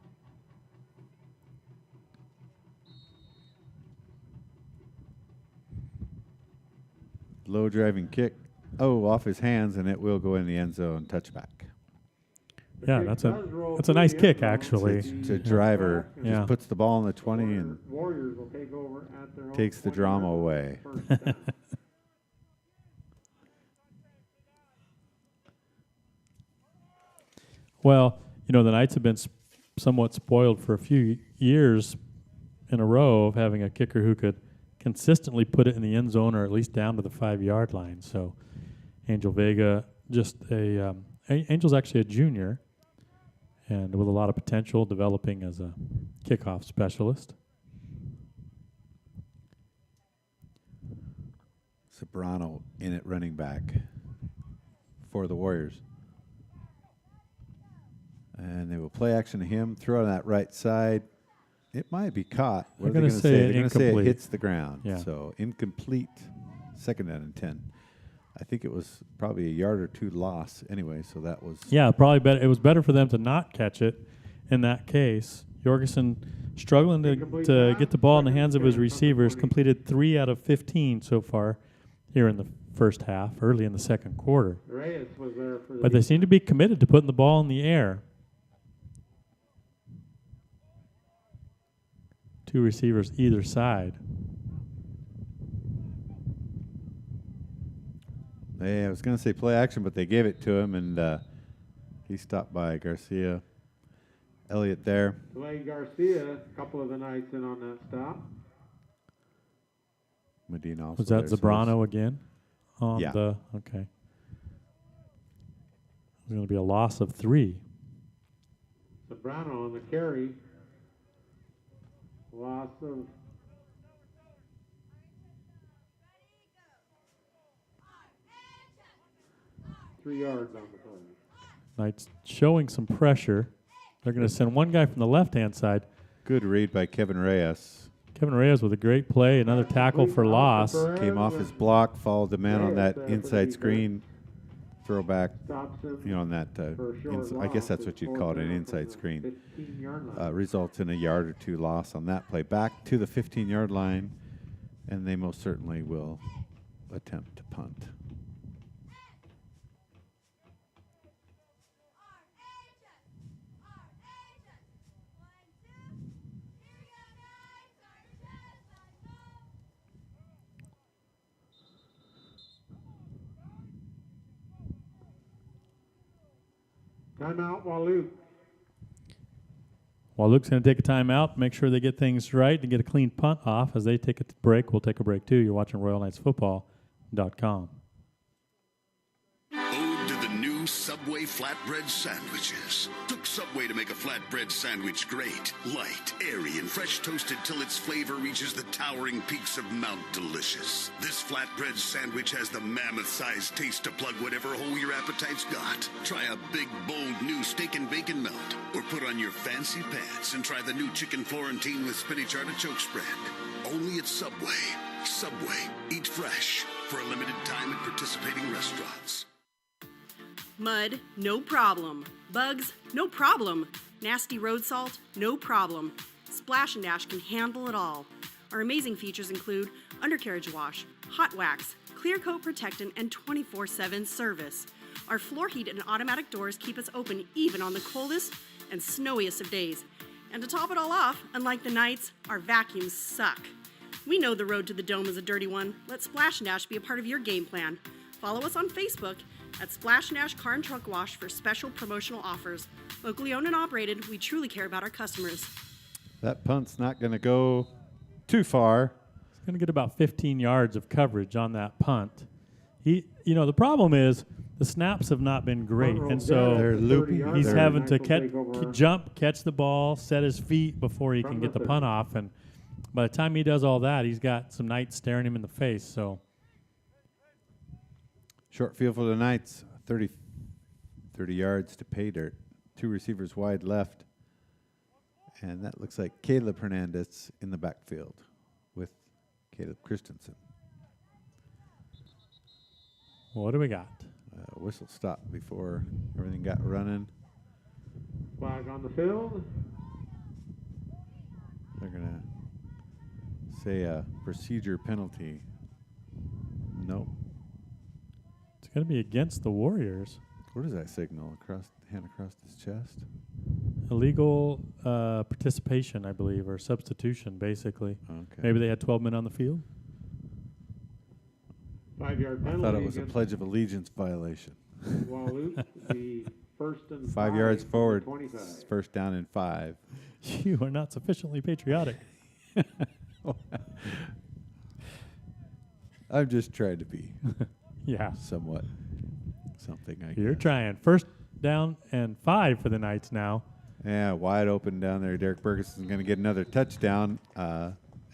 Low driving kick. Off his hands, and it will go in the end zone. Touchback. Yeah, that's a nice kick, actually. It's a driver. Just puts the ball in the 20 and Warriors will take over at their takes the drama away. Well, the Knights have been somewhat spoiled for a few years in a row of having a kicker who could consistently put it in the end zone or at least down to the 5-yard line. So Angel Vega, Angel's actually a junior and with a lot of potential, developing as a kickoff specialist. Sobrano in at running back for the Warriors. And they will play action to him, throw on that right side. It might be caught. What They're are they gonna going to say say? They're going to say it incomplete. hits the ground. Yeah. So incomplete, 2nd down and 10. I think it was probably a yard or two loss anyway, so that was... Yeah, probably better. It was better for them to not catch it in that case. Jorgensen struggling to get the ball in the hands of his receivers, completed 3 out of 15 so far here in the first half, early in the second quarter. Reyes was there for the But they seem to be committed to putting the ball in the air. 2 receivers either side. Hey, I was going to say play action, but they gave it to him, and he stopped by Garcia. Elliott there. Clay Garcia, a couple of the nights in on that stop. Medina also Was that there, so Zambrano again? On Yeah. Okay. It's going to be a loss of 3. Sobrano on the carry. Loss of 3 yards on the play. Knights showing some pressure. They're going to send one guy from the left-hand side. Good read by Kevin Reyes. Kevin Reyes with a great play, another tackle for loss. Came off his block, followed the man on that inside screen throwback. On that, I guess that's what you'd call it, an inside screen. Results in a yard or 2 loss on that play. Back to the 15-yard line, and they most certainly will attempt to punt. Timeout, Wahluke. Wahluke's going to take a timeout, make sure they get things right, and get a clean punt off. As they take a break, we'll take a break too. You're watching RoyalKnightsFootball.com. Ode to the new Subway flatbread sandwiches. Took Subway to make a flatbread sandwich great, light, airy, and fresh toasted till its flavor reaches the towering peaks of Mount Delicious. This flatbread sandwich has the mammoth-sized taste to plug whatever hole your appetite's got. Try a big, bold new steak and bacon melt, or put on your fancy pants and try the new chicken Florentine with spinach artichoke spread. Only at Subway. Subway. Eat fresh. For a limited time at participating restaurants. Mud, no problem. Bugs, no problem. Nasty road salt, no problem. Splash and Dash can handle it all. Our amazing features include undercarriage wash, hot wax, clear coat protectant, and 24/7 service. Our floor heat and automatic doors keep us open even on the coldest and snowiest of days. And to top it all off, unlike the Knights, our vacuums suck. We know the road to the dome is a dirty one. Let Splash and Dash be a part of your game plan. Follow us on Facebook at Splash and Dash Car and Truck Wash for special promotional offers. Locally owned and operated, we truly care about our customers. That punt's not going to go too far. He's going to get about 15 yards of coverage on that punt. The problem is the snaps have not been great, and so they're loopy. He's having to jump, catch the ball, set his feet before he can get the punt off. And by the time he does all that, he's got some Knights staring him in the face. So short field for the Knights, 30 yards to pay dirt. 2 receivers wide left. And that looks like Caleb Hernandez in the backfield with Caleb Christensen. What do we got? Whistle stop before everything got running. Flag on the field. They're going to say a procedure penalty. Nope. It's going to be against the Warriors. What does that signal? Hand across his chest? Illegal participation, I believe, or substitution, basically. Okay. Maybe they had 12 men on the field. 5-yard I penalty. thought it was a Pledge of Allegiance violation. Wahluke, the first and 5 yards forward, 25. first down and 5. You are not sufficiently patriotic. I'm just trying to be Yeah. somewhat something, I You're guess. trying. First down and 5 for the Knights now. Yeah, wide open down there. Derek Ferguson's going to get another touchdown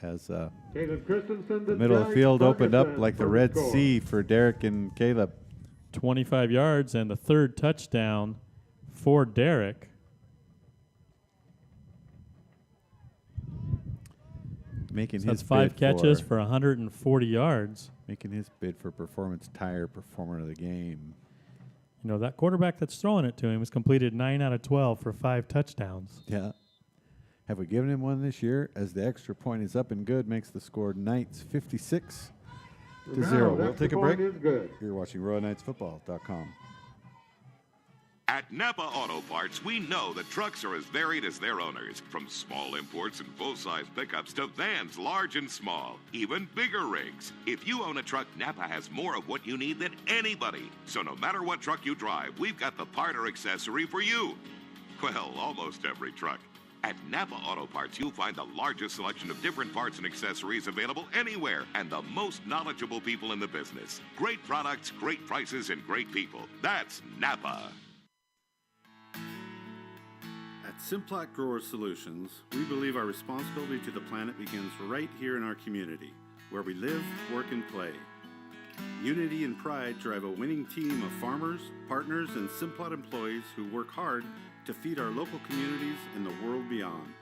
as Caleb Christensen, the middle of the field opened up like the Red score. Sea for Derek and Caleb. 25 yards and the third touchdown for Derek. making So his that's 5 bid catches for 140 yards. making his bid for Performance Tire Performer of the Game. You know, that quarterback that's throwing it to him has completed 9 out of 12 for 5 touchdowns. Yeah. Have we given him one this year? As the extra point is up and good, makes the score Knights 56-0. We'll take a break. You're watching RoyalKnightsFootball.com. At Napa Auto Parts, we know that trucks are as varied as their owners, from small imports and full-size pickups to vans large and small, even bigger rigs. If you own a truck, Napa has more of what you need than anybody. So no matter what truck you drive, we've got the part or accessory for you. Well, almost every truck. At Napa Auto Parts, you'll find the largest selection of different parts and accessories available anywhere, and the most knowledgeable people in the business. Great products, great prices, and great people. That's Napa. At Simplot Grower Solutions, we believe our responsibility to the planet begins right here in our community, where we live, work, and play. Unity and pride drive a winning team of farmers, partners, and Simplot employees who work hard to feed our local communities and the world beyond.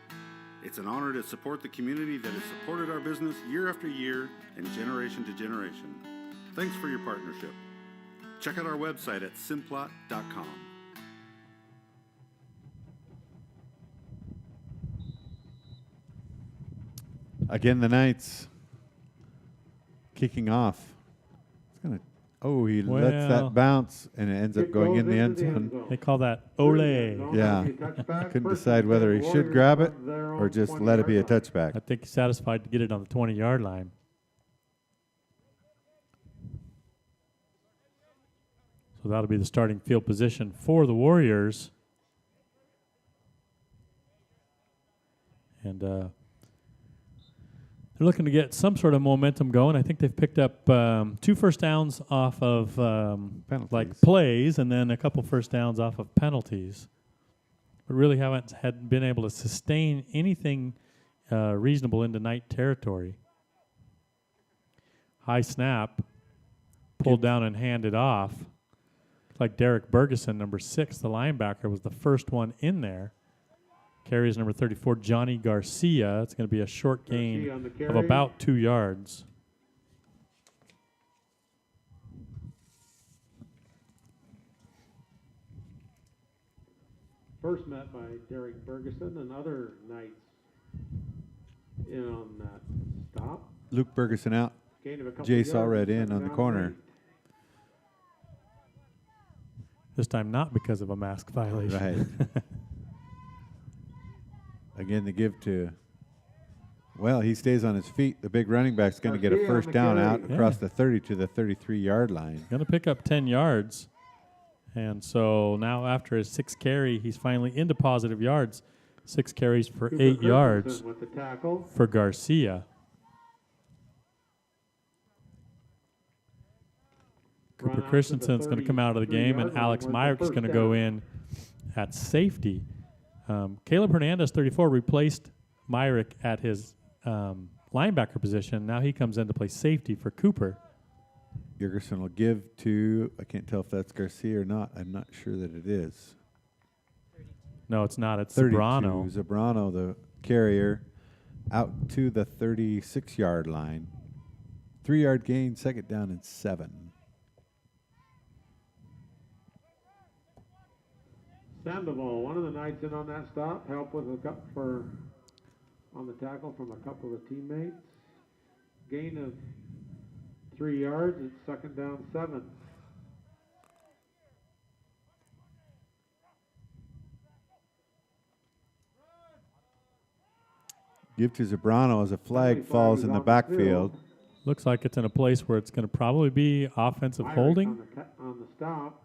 It's an honor to support the community that has supported our business year after year and generation to generation. Thanks for your partnership. Check out our website at simplot.com. Again, the Knights kicking off. It's gonna. Oh, he lets that bounce, and it ends up going in the end zone. They call that ole. Yeah. Couldn't decide whether he should grab it or just let it be a touchback. I think he's satisfied to get it on the 20-yard line. So that'll be the starting field position for the Warriors. And they're looking to get some sort of momentum going. I think they've picked up 2 first downs off of like plays, and then a couple first downs off of penalties. But really haven't been able to sustain anything reasonable into Knight territory. High snap, pulled down and handed off. Like Derek Bergeson, number 6, the linebacker, was the first one in there. Carries number 34, Johnny Garcia. It's going to be a short gain of about 2 yards. First met by Derek Bergeson and other Knights in on that stop. Luke Bergeson out. Jace Allred in on the corner. This time not because of a mask violation. Right. Again, the give to, well, he stays on his feet. The big running back's going to get a first down out across the 30 to the 33-yard line. Going to pick up 10 yards. And so now after his 6th carry, he's finally into positive yards. 6 carries for 8 yards for Garcia. Cooper Christensen's going to come out of the game, and Alex Myrick's going to go in at safety. Caleb Hernandez, 34, replaced Myrick at his linebacker position. Now he comes in to play safety for Cooper. Yergerson will give to, I can't tell if that's Garcia or not. I'm not sure that it is. No, it's not. It's 32, Zabrano. Zabrano, the carrier, out to the 36-yard line. 3-yard gain, 2nd down and 7. Sandoval, one of the Knights in on that stop, help with on the tackle from a couple of teammates. Gain of 3 yards. It's 2nd down 7. Give to Zabrano as a flag falls in the backfield. Looks like it's in a place where it's going to probably be offensive holding. On the stop.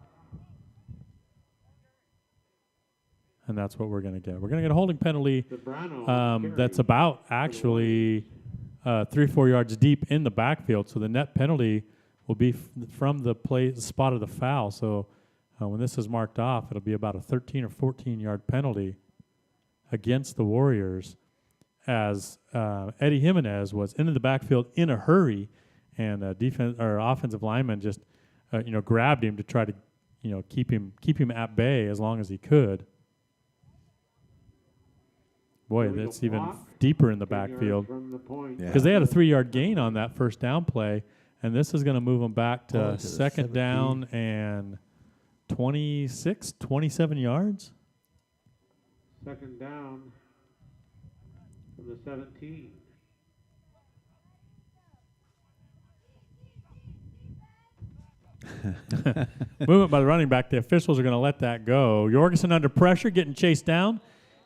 And that's what we're going to get. We're going to get a holding penalty that's about actually 3-4 yards deep in the backfield. So the net penalty will be from the spot of the foul. So when this is marked off, it'll be about a 13 or 14-yard penalty against the Warriors, as Eddie Jimenez was into the backfield in a hurry, and offensive lineman just grabbed him to try to keep him at bay as long as he could. Boy, that's even deeper in the backfield. Because they had a 3-yard gain on that first down play, and this is going to move them back to second down and 26, 27 yards. Second down from the 17. Movement by the running back. The officials are going to let that go. Jorgensen under pressure, getting chased down.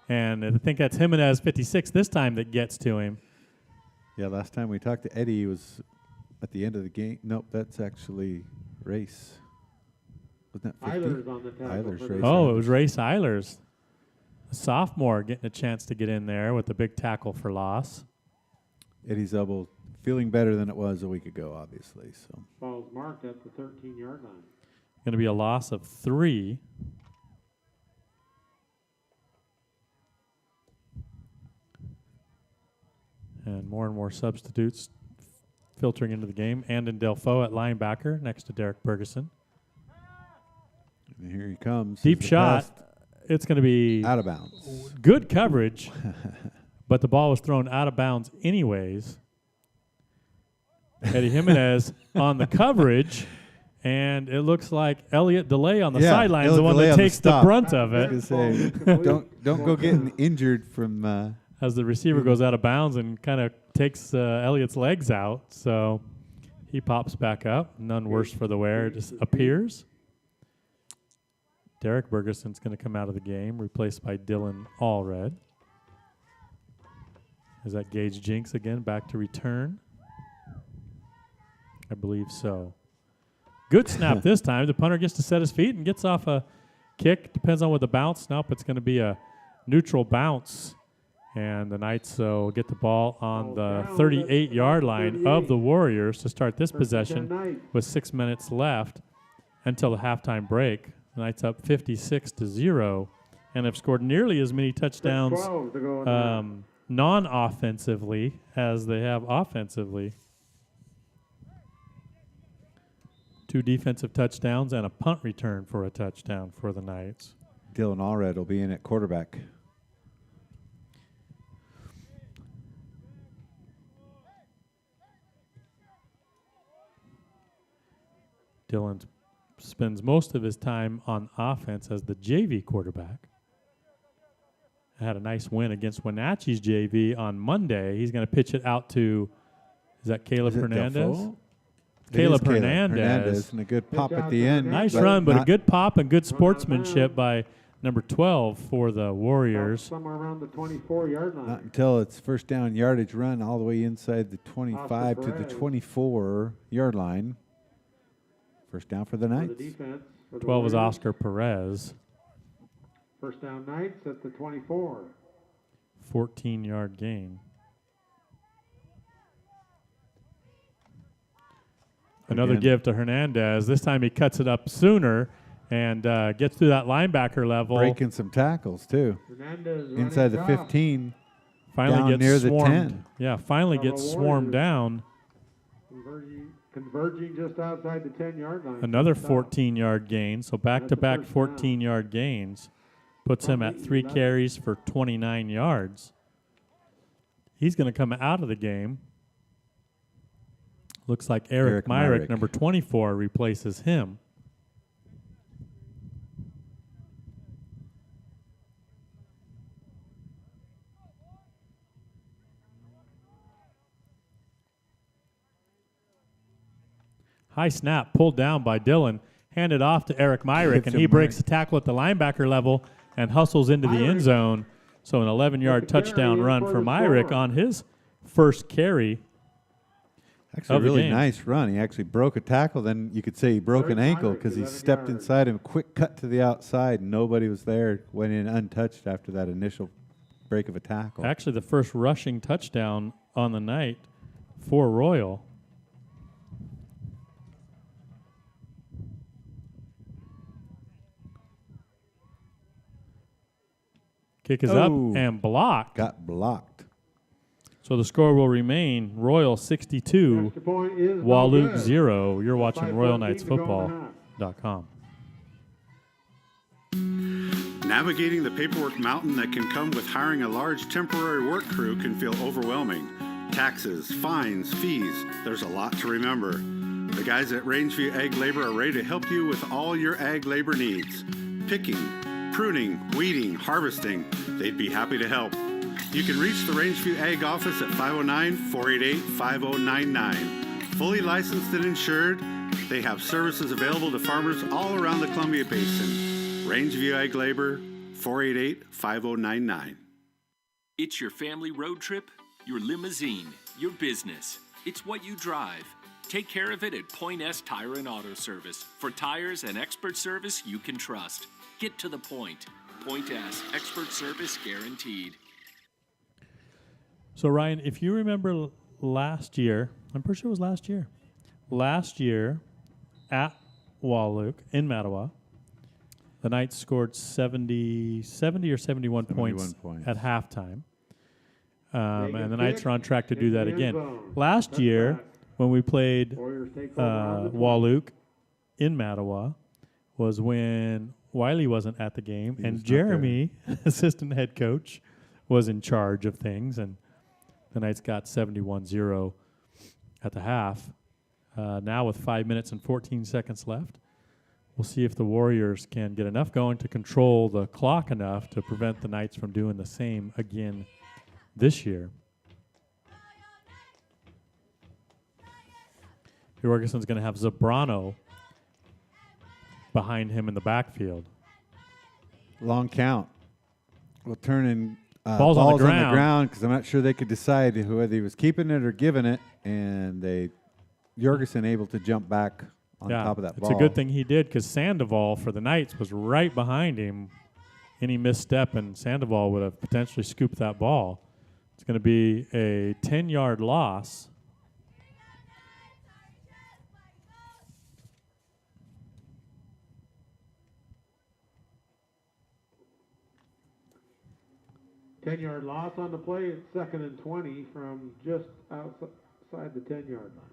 And I think that's Jimenez 56 this time that gets to him. Yeah, last time we talked to Eddie, he was at the end of the game. Nope, that's actually Race. Wasn't that 50? Eilers on the tackle. It was Race Eilers. A sophomore getting a chance to get in there with a big tackle for loss. Eddie's elbow feeling better than it was a week ago, obviously. So Ball's marked at the 13-yard line. Going to be a loss of 3. And more substitutes filtering into the game. Andon Delfaux at linebacker next to Derek Bergeson. And here he comes. Deep shot. It's going to be out of bounds. Good coverage, but the ball was thrown out of bounds anyways. Eddie Jimenez on the coverage, and it looks like Elliot DeLay on the sideline is the one that takes the brunt of it. Don't go getting injured from... as the receiver goes out of bounds and kind of takes Elliott's legs out. So he pops back up. None worse for the wear. It just appears. Derek Bergeson's going to come out of the game, replaced by Dylan Allred. Is that Gage Jinks again back to return? I believe so. Good snap this time. The punter gets to set his feet and gets off a kick. Depends on what the bounce. Nope, it's going to be a neutral bounce. And the Knights will get the ball on the 38-yard line of the Warriors to start this possession with 6 minutes left until the halftime break. The Knights up 56-0 and have scored nearly as many touchdowns non-offensively as they have offensively. 2 defensive touchdowns and a punt return for a touchdown for the Knights. Dylan Allred will be in at quarterback. Dylan spends most of his time on offense as the JV quarterback. Had a nice win against Wenatchee's JV on Monday. He's going to pitch it out to, is that Caleb Hernandez? Caleb Hernandez. And a good pop at the end. Nice run, but a good pop and good sportsmanship by number 12 for the Warriors. Somewhere around the 24-yard line. Not until it's first down yardage run all the way inside the 25 to the 24-yard line. First down for the Knights. 12 is Oscar Perez. First down Knights at the 24. 14-yard gain. Another give to Hernandez. This time he cuts it up sooner and gets through that linebacker level. Breaking some tackles, too. Inside the 15. Finally down gets near swarmed. the 10. Yeah, finally gets swarmed down. Converging just outside the 10-yard line. Another 14-yard gain. So back-to-back 14-yard gains. Puts him at 3 carries for 29 yards. He's going to come out of the game. Looks like Eric Myrick, number 24, replaces him. High snap pulled down by Dylan. Handed off to Eric Myrick, and he breaks the tackle at the linebacker level and hustles into the end zone. So an 11-yard touchdown run for Myrick on his first carry. Actually, a really nice run. He actually broke a tackle. Then you could say he broke an ankle because he stepped inside him, quick cut to the outside, and nobody was there. Went in untouched after that initial break of a tackle. Actually, the first rushing touchdown on the night for Royal. Kick is up and blocked. Got blocked. So the score will remain Royal 62, Wahluke 0. You're watching RoyalKnightsFootball.com. Navigating the paperwork mountain that can come with hiring a large temporary work crew can feel overwhelming. Taxes, fines, fees, there's a lot to remember. The guys at Rangeview Ag Labor are ready to help you with all your ag labor needs. Picking, pruning, weeding, harvesting, they'd be happy to help. You can reach the Rangeview Ag office at 509-488-5099. Fully licensed and insured, they have services available to farmers all around the Columbia Basin. Rangeview Ag Labor, 488-5099. It's your family road trip, your limousine, your business. It's what you drive. Take care of it at Point S Tire and Auto Service for tires and expert service you can trust. Get to the point. Point S, expert service guaranteed. So, Ryan, if you remember last year, I'm pretty sure it was last year. Last year at Wahluke in Mattawa, the Knights scored 70 or 71 points at halftime. And the Knights are on track to do that again. Last year, when we played Wahluke in Mattawa, was when Wiley wasn't at the game, and Jeremy, assistant head coach, was in charge of things, and the Knights got 71-0 at the half. Now with 5 minutes and 14 seconds left, we'll see if the Warriors can get enough going to control the clock enough to prevent the Knights from doing the same again this year. Jorgensen's going to have Zabrano behind him in the backfield. Long count. We'll turn in balls on the ground because I'm not sure they could decide whether he was keeping it or giving it, and Jorgensen able to jump back on top of that ball. It's a good thing he did because Sandoval for the Knights was right behind him. Any misstep and Sandoval would have potentially scooped that ball. It's going to be a 10-yard loss. Ten-yard loss on the play. It's 2nd and 20 from just outside the 10-yard line.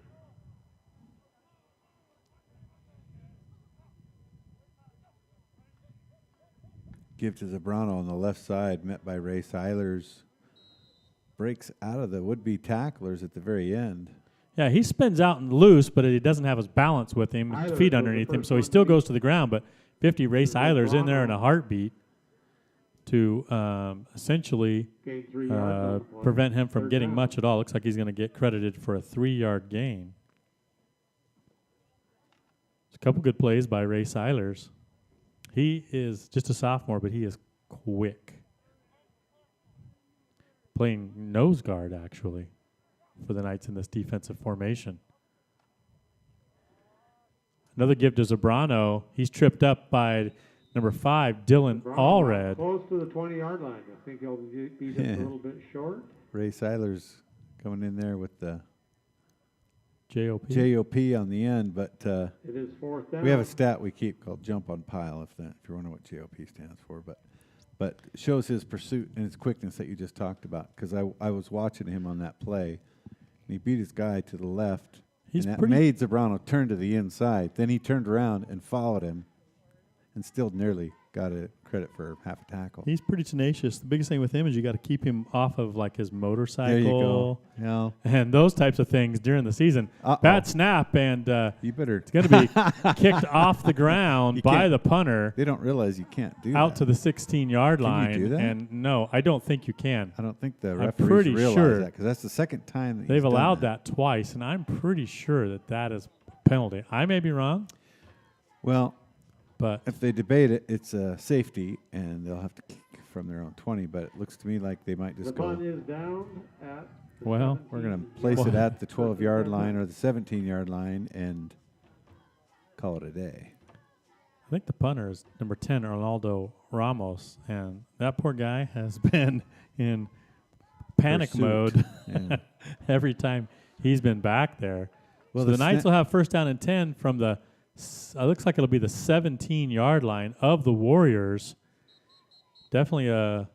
Give to Zabrano on the left side, met by Ray Seilers. Breaks out of the would-be tacklers at the very end. Yeah, he spins out and loose, but he doesn't have his balance with him, his feet underneath him, so he still goes to the ground. But 50 Ray Seilers in there in a heartbeat to essentially prevent him from getting much at all. Looks like he's going to get credited for a 3-yard gain. It's a couple good plays by Ray Seilers. He is just a sophomore, but he is quick. Playing nose guard, actually, for the Knights in this defensive formation. Another give to Zabrano. He's tripped up by number 5, Dylan Allred. Close to the 20-yard line. I think he'll be just a little bit short. Ray Seilers coming in there with the JOP on the end, but it is 4th down. We have a stat we keep called jump on pile, if you're wondering what JOP stands for, but shows his pursuit and his quickness that you just talked about. Because I was watching him on that play, and he beat his guy to the left. And that made Zabrano turn to the inside. Then he turned around and followed him, and still nearly got a credit for half a tackle. He's pretty tenacious. The biggest thing with him is you got to keep him off of like his motorcycle. There you go. Yeah. And those types of things during the season. Bad snap, and you better. It's going to be kicked off the ground by the punter. They don't realize you can't do out that. to the 16-yard line. Can you do that? And no, I don't think you can. I don't think the referees realize that because that's the second time that they've allowed that twice, and I'm pretty sure that is a penalty. I may be wrong. Well. But if they debate it, it's a safety, and they'll have to kick from their own 20. But it looks to me like they might just go. The punt is down at. We're going to place it at the 12-yard line or the 17-yard line and call it a day. I think the punter is number 10, Arnaldo Ramos, and that poor guy has been in panic mode every time he's been back there. Well, so the Knights will have 1st down and 10 from the. Looks like it'll be the 17-yard line of the Warriors. Definitely a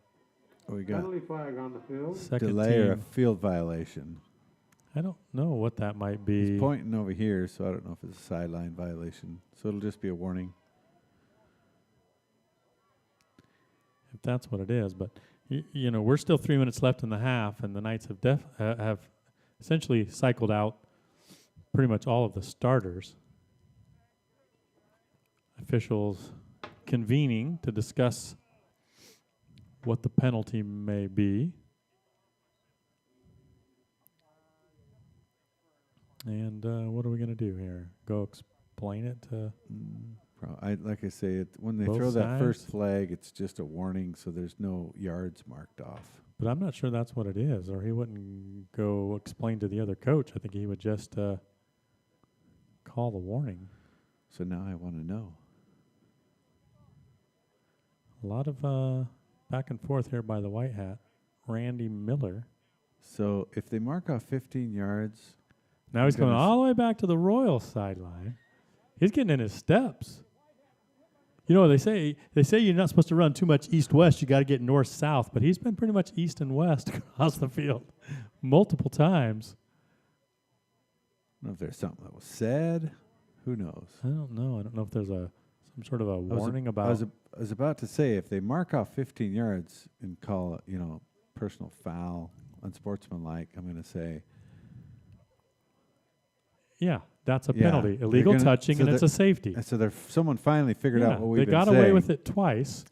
penalty flag on the field. Delay or a field violation. I don't know what that might be. He's pointing over here, so I don't know if it's a sideline violation. So it'll just be a warning. if that's what it is. But you know, we're still 3 minutes left in the half, and the Knights have essentially cycled out pretty much all of the starters. Officials convening to discuss what the penalty may be. And what are we going to do here? Go explain it to like I say, when they both throw that sides? first flag, it's just a warning, so there's no yards marked off. But I'm not sure that's what it is, or he wouldn't go explain to the other coach. I think he would just call the warning. So now I want to know. A lot of back and forth here by the white hat, Randy Miller. So if they mark off 15 yards, Now he's going all the way back to the Royal sideline. He's getting in his steps. You know, they say you're not supposed to run too much east-west. You got to get north-south. But he's been pretty much east and west across the field multiple times. I don't know if there's something that was said. Who knows? I don't know. I don't know if there's some sort of a warning about. I was about to say, if they mark off 15 yards and call it, personal foul, unsportsmanlike, I'm going to say. Yeah, that's a penalty. Illegal touching, and it's a safety. So someone finally figured out what we've been saying. They got away with it twice,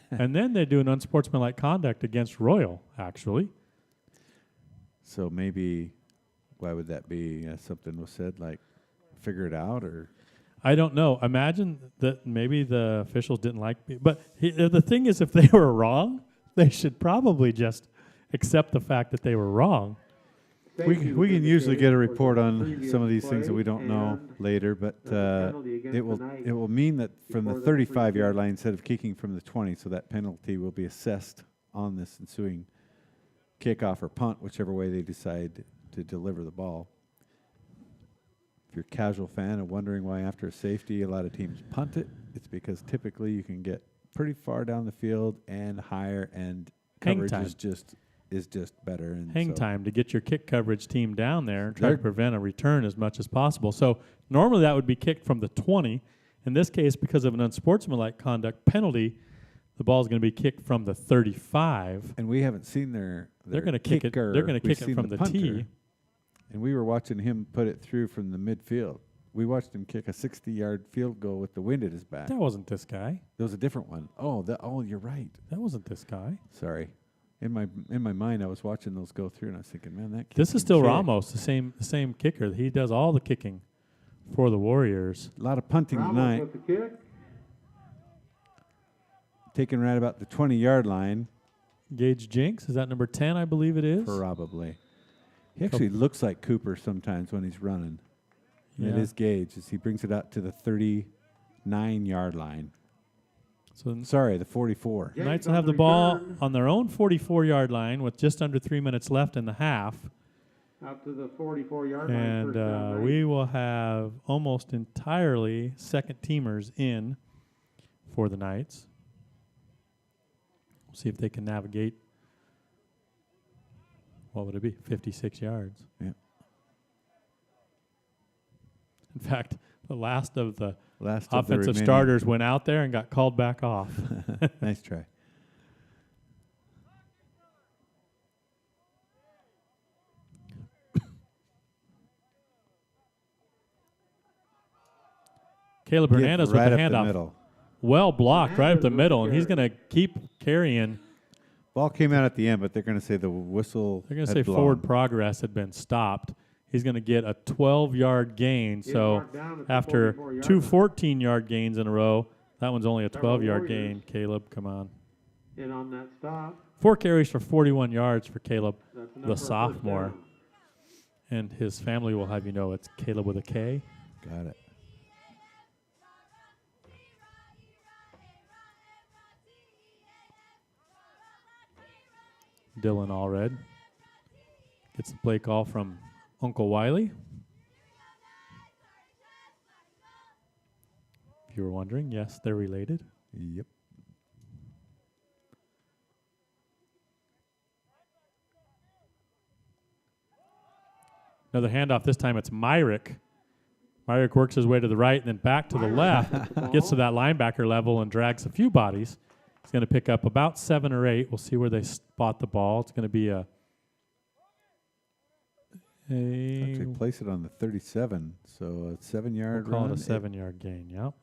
and then they do an unsportsmanlike conduct against Royal, actually. So maybe, why would that be? Something was said, like, figure it out, or? I don't know. Imagine that maybe the officials didn't like me. But the thing is, if they were wrong, they should probably just accept the fact that they were wrong. We can usually get a report on some of these things that we don't know later, but it will mean that from the 35-yard line instead of kicking from the 20, so that penalty will be assessed on this ensuing kickoff or punt, whichever way they decide to deliver the ball. If you're a casual fan and wondering why after a safety a lot of teams punt it, it's because typically you can get pretty far down the field and higher, and coverage is just better. And hang time to get your kick coverage team down there and try to prevent a return as much as possible. So normally that would be kicked from the 20. In this case, because of an unsportsmanlike conduct penalty, the ball is going to be kicked from the 35. And we haven't seen their they're going to kick it. They're going to kick it from the tee. And we were watching him put it through from the midfield. We watched him kick a 60-yard field goal with the wind at his back. That wasn't this guy. There was a different one. Oh, you're right. That wasn't this guy. Sorry. In my mind, I was watching those go through, and I was thinking, man, that kid this is can still kick. Ramos, the same kicker. He does all the kicking for the Warriors. A lot of punting tonight. With the kick. Taking right about the 20-yard line. Gage Jinks, is that number 10, I believe it is? Probably. He actually looks like Cooper sometimes when he's running. Yeah. It is Gage as he brings it out to the 39-yard line. So sorry, the 44. The Knights will have the ball on their own 44-yard line with just under 3 minutes left in the half. Out to the 44-yard line. And we will have almost entirely second-teamers in for the Knights. We'll see if they can navigate. What would it be? 56 yards. Yeah. In fact, the last of the offensive starters went out there and got called back off. Nice try. Caleb Hernandez right with the up handoff. The middle. Well blocked right up the middle, and he's going to keep carrying. Ball came out at the end, but they're going to say the whistle. They're going to say forward progress had been stopped. He's going to get a 12-yard gain. So after two 14-yard gains in a row, that one's only a 12-yard gain. Caleb, come on. And on that stop. 4 carries for 41 yards for Caleb, the sophomore. And his family will have you know it's Caleb with a K. Got it. Dylan Allred gets the play call from Uncle Wiley. If you were wondering, yes, they're related. Yep. Another handoff. This time it's Myrick. Myrick works his way to the right and then back to the left. Gets to that linebacker level and drags a few bodies. It's going to pick up about 7 or 8. We'll see where they spot the ball. It's going to be Actually, place it on the 37, so a 7-yard we'll call run. it a 7-yard gain, yep.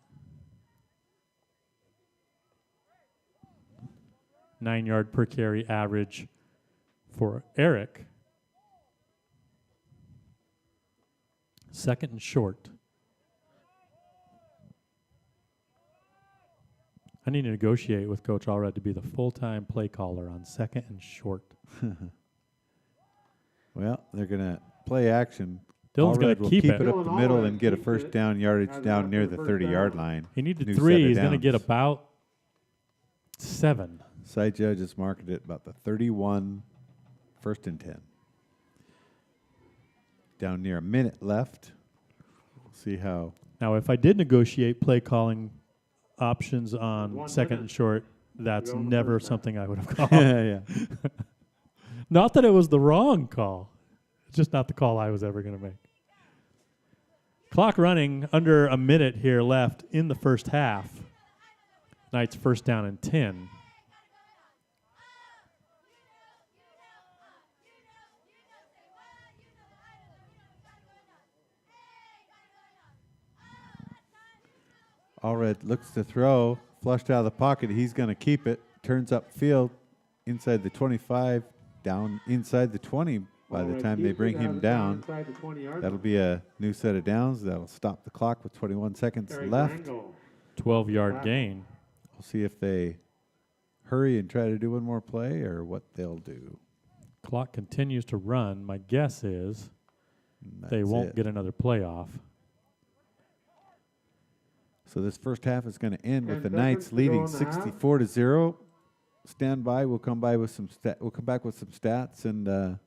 9-yard per carry average for Eric. 2nd and short. I need to negotiate with Coach Allred to be the full-time play caller on 2nd and short. Well, they're going to play action. Dylan's going to keep keep it it up the middle and get a first down yardage down near the 30-yard line. He needed New 3. set of He's going to downs. get about 7. Side judge has marked it about the 31, 1st and 10. Down near a minute left. We'll see how. Now, if I did negotiate play calling options on 2nd and short, that's never something I would have called. Yeah. Not that it was the wrong call. It's just not the call I was ever going to make. Clock running, under a minute here left in the first half. Knights 1st down and 10. Allred looks to throw, flushed out of the pocket. He's going to keep it. Turns upfield, inside the 25, down inside the 20 by the time they bring him down. That'll be a new set of downs. That'll stop the clock with 21 seconds left. 12-yard gain. We'll see if they hurry and try to do one more play or what they'll do. Clock continues to run. My guess is they won't get another play off. So this first half is going to end with the Knights leading 64-0. Stand by. We'll come by with some we'll come back with some stats and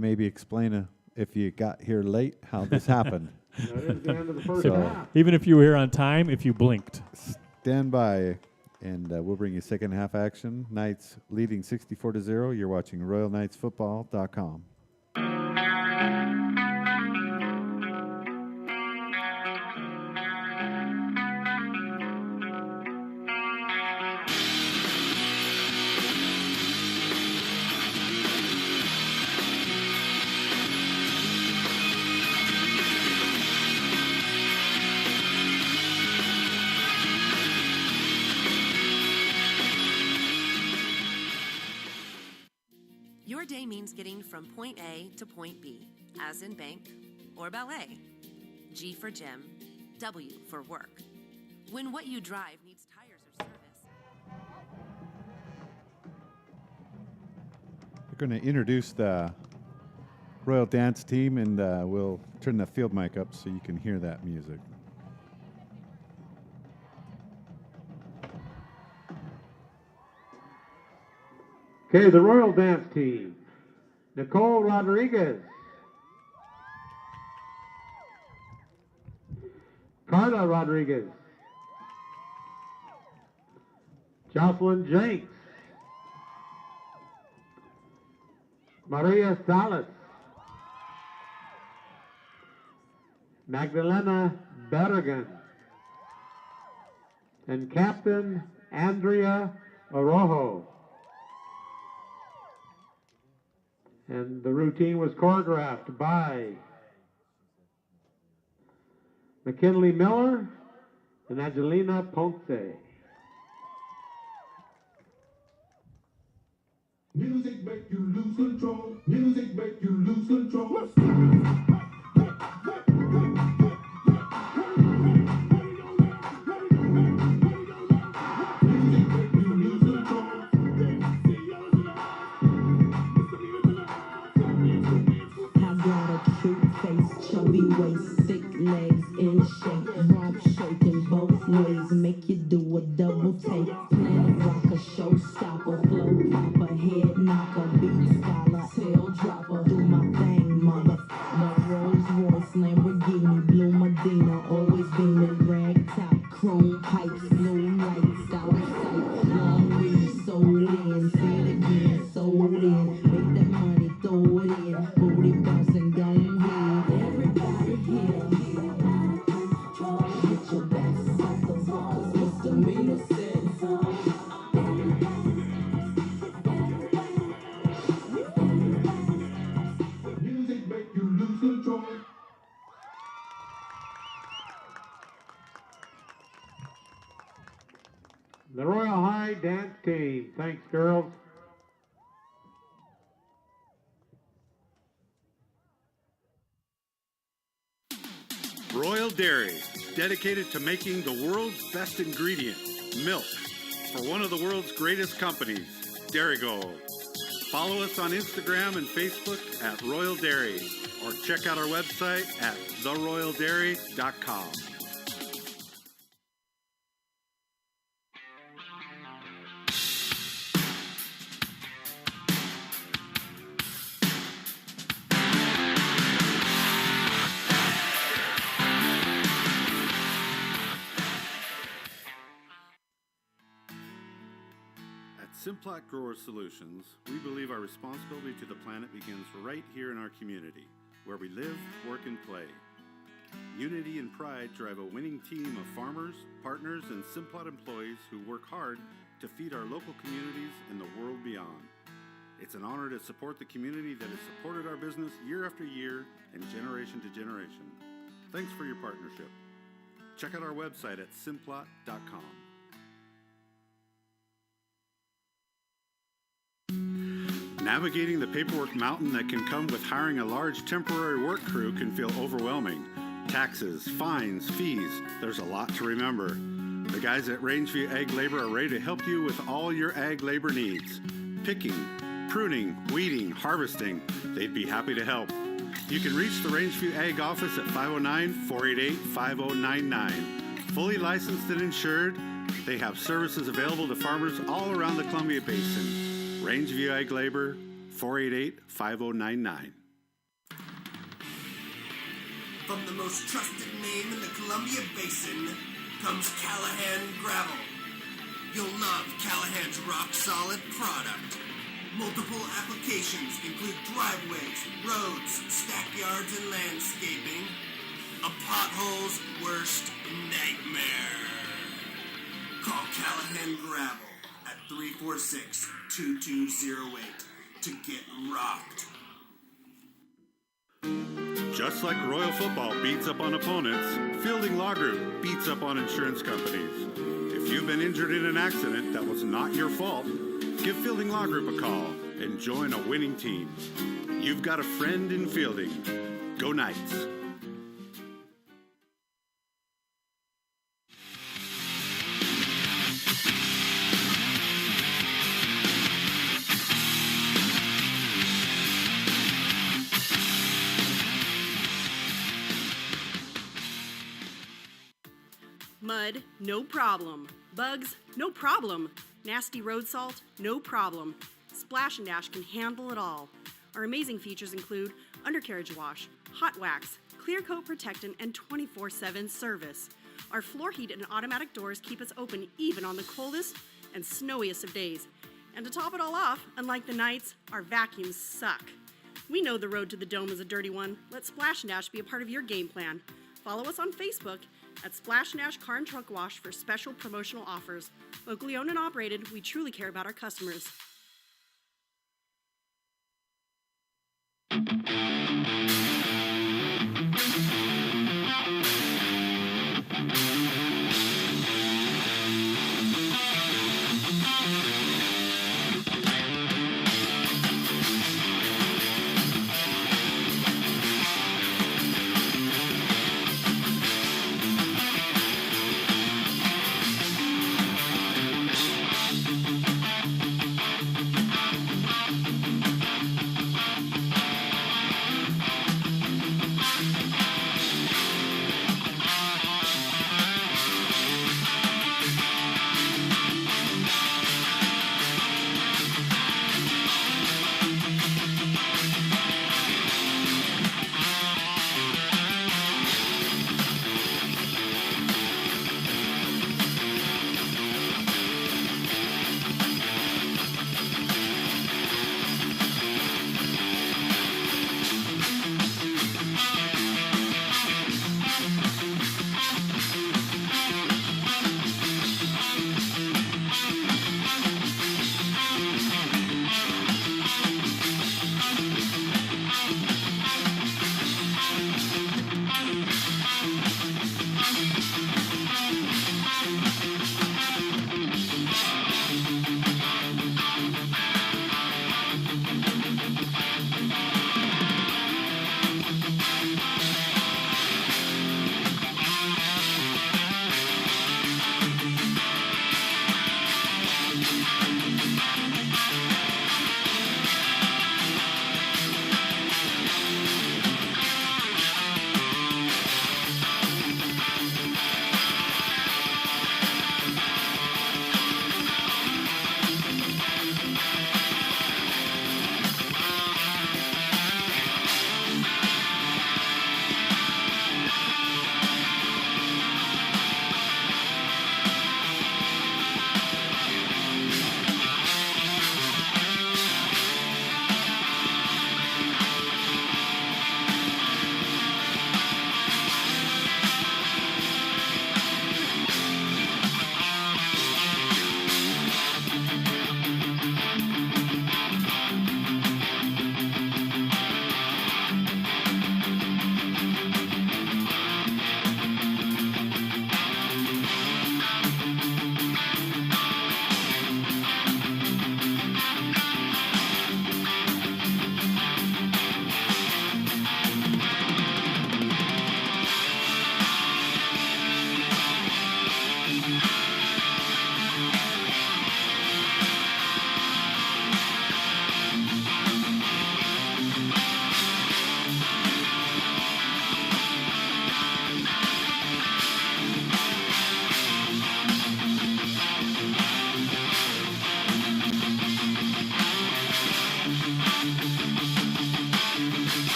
maybe explain if you got here late how this happened. That is the end of the first half. Even if you were here on time, if you blinked. Stand by, and we'll bring you second half action. Knights leading 64-0. You're watching RoyalKnightsFootball.com. Your day means getting from point A to point B, as in bank or ballet. G for gym, W for work. When what you drive needs tires or service. We're going to introduce the Royal Dance team, and we'll turn the field mic up so you can hear that music. Okay, the Royal Dance team. Nicole Rodriguez. Carla Rodriguez. Jocelyn Jenks. Maria Salas. Magdalena Berrigan. And Captain Andrea Orojo. And the routine was choreographed by McKinley Miller and Angelina Ponce. Music make you lose control. Music make you lose control. Chubby waist, thick legs in shape, Rob shaking both ways, make you do a double take. Plan to rock a showstopper, flow popper, head knocker, beat scholar, tail dropper. Do my thing, mother. The Rolls Royce, Lamborghini, Blue Medina, always beaming, rag top, chrome pipes, blue lights, out of sight. Long weed, sold in, say it again, sold in. Make that money, throw it in, booty bouncing, gone ahead. Everybody here, get your backs off the walls, misdemeanor sentence. girls. Royal Dairy, dedicated to making the world's best ingredient, milk, for one of the world's greatest companies, Dairygold. Follow us on Instagram and Facebook at Royal Dairy, or check out our website at theroyaldairy.com. Simplot Grower Solutions, we believe our responsibility to the planet begins right here in our community, where we live, work, and play. Unity and pride drive a winning team of farmers, partners, and Simplot employees who work hard to feed our local communities and the world beyond. It's an honor to support the community that has supported our business year after year and generation to generation. Thanks for your partnership. Check out our website at simplot.com. Navigating the paperwork mountain that can come with hiring a large temporary work crew can feel overwhelming. Taxes, fines, fees, there's a lot to remember. The guys at Rangeview Ag Labor are ready to help you with all your ag labor needs. Picking, pruning, weeding, harvesting, they'd be happy to help. You can reach the Rangeview Ag office at 509-488-5099. Fully licensed and insured, they have services available to farmers all around the Columbia Basin. Rangeview Ag Labor, 488-5099. From the most trusted name in the Columbia Basin comes Callahan Gravel. You'll love Callahan's rock-solid product. Multiple applications include driveways, roads, stackyards, and landscaping. A pothole's worst nightmare. Call Callahan Gravel at 346-2208 to get rocked. Just like Royal Football beats up on opponents, Fielding Law Group beats up on insurance companies. If you've been injured in an accident that was not your fault, give Fielding Law Group a call and join a winning team. You've got a friend in Fielding. Go Knights. Mud, no problem. Bugs, no problem. Nasty road salt, no problem. Splash and Dash can handle it all. Our amazing features include undercarriage wash, hot wax, clear coat protectant, and 24/7 service. Our floor heat and automatic doors keep us open even on the coldest and snowiest of days. And to top it all off, unlike the Knights, our vacuums suck. We know the road to the dome is a dirty one. Let Splash and Dash be a part of your game plan. Follow us on Facebook at Splash and Dash Car and Truck Wash for special promotional offers. Locally owned and operated, we truly care about our customers.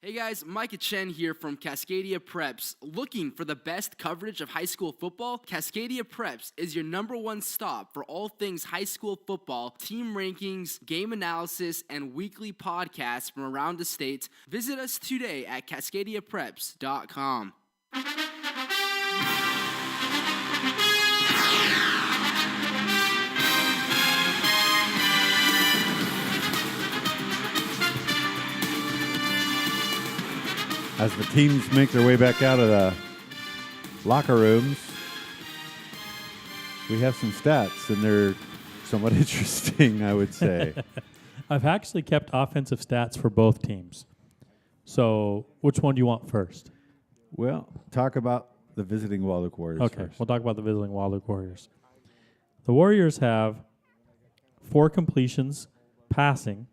Hey guys, Micah Chen here from Cascadia Preps. Looking for the best coverage of high school football? Cascadia Preps is your #1 stop for all things high school football, team rankings, game analysis, and weekly podcasts from around the state. Visit us today at cascadiapreps.com. As the teams make their way back out of the locker rooms, we have some stats, and they're somewhat interesting, I would say. I've actually kept offensive stats for both teams. So which one do you want first? Well, talk about the visiting Wahluke Warriors first. We'll talk about the visiting Wahluke Warriors. The Warriors have 4 completions passing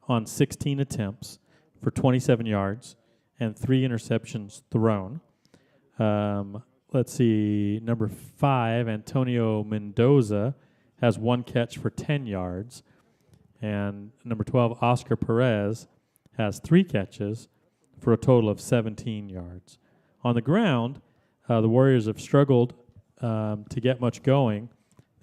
on 16 attempts for 27 yards. And 3 interceptions thrown. Let's see, number 5, Antonio Mendoza, has 1 catch for 10 yards. And number 12, Oscar Perez, has 3 catches for a total of 17 yards. On the ground, the Warriors have struggled to get much going.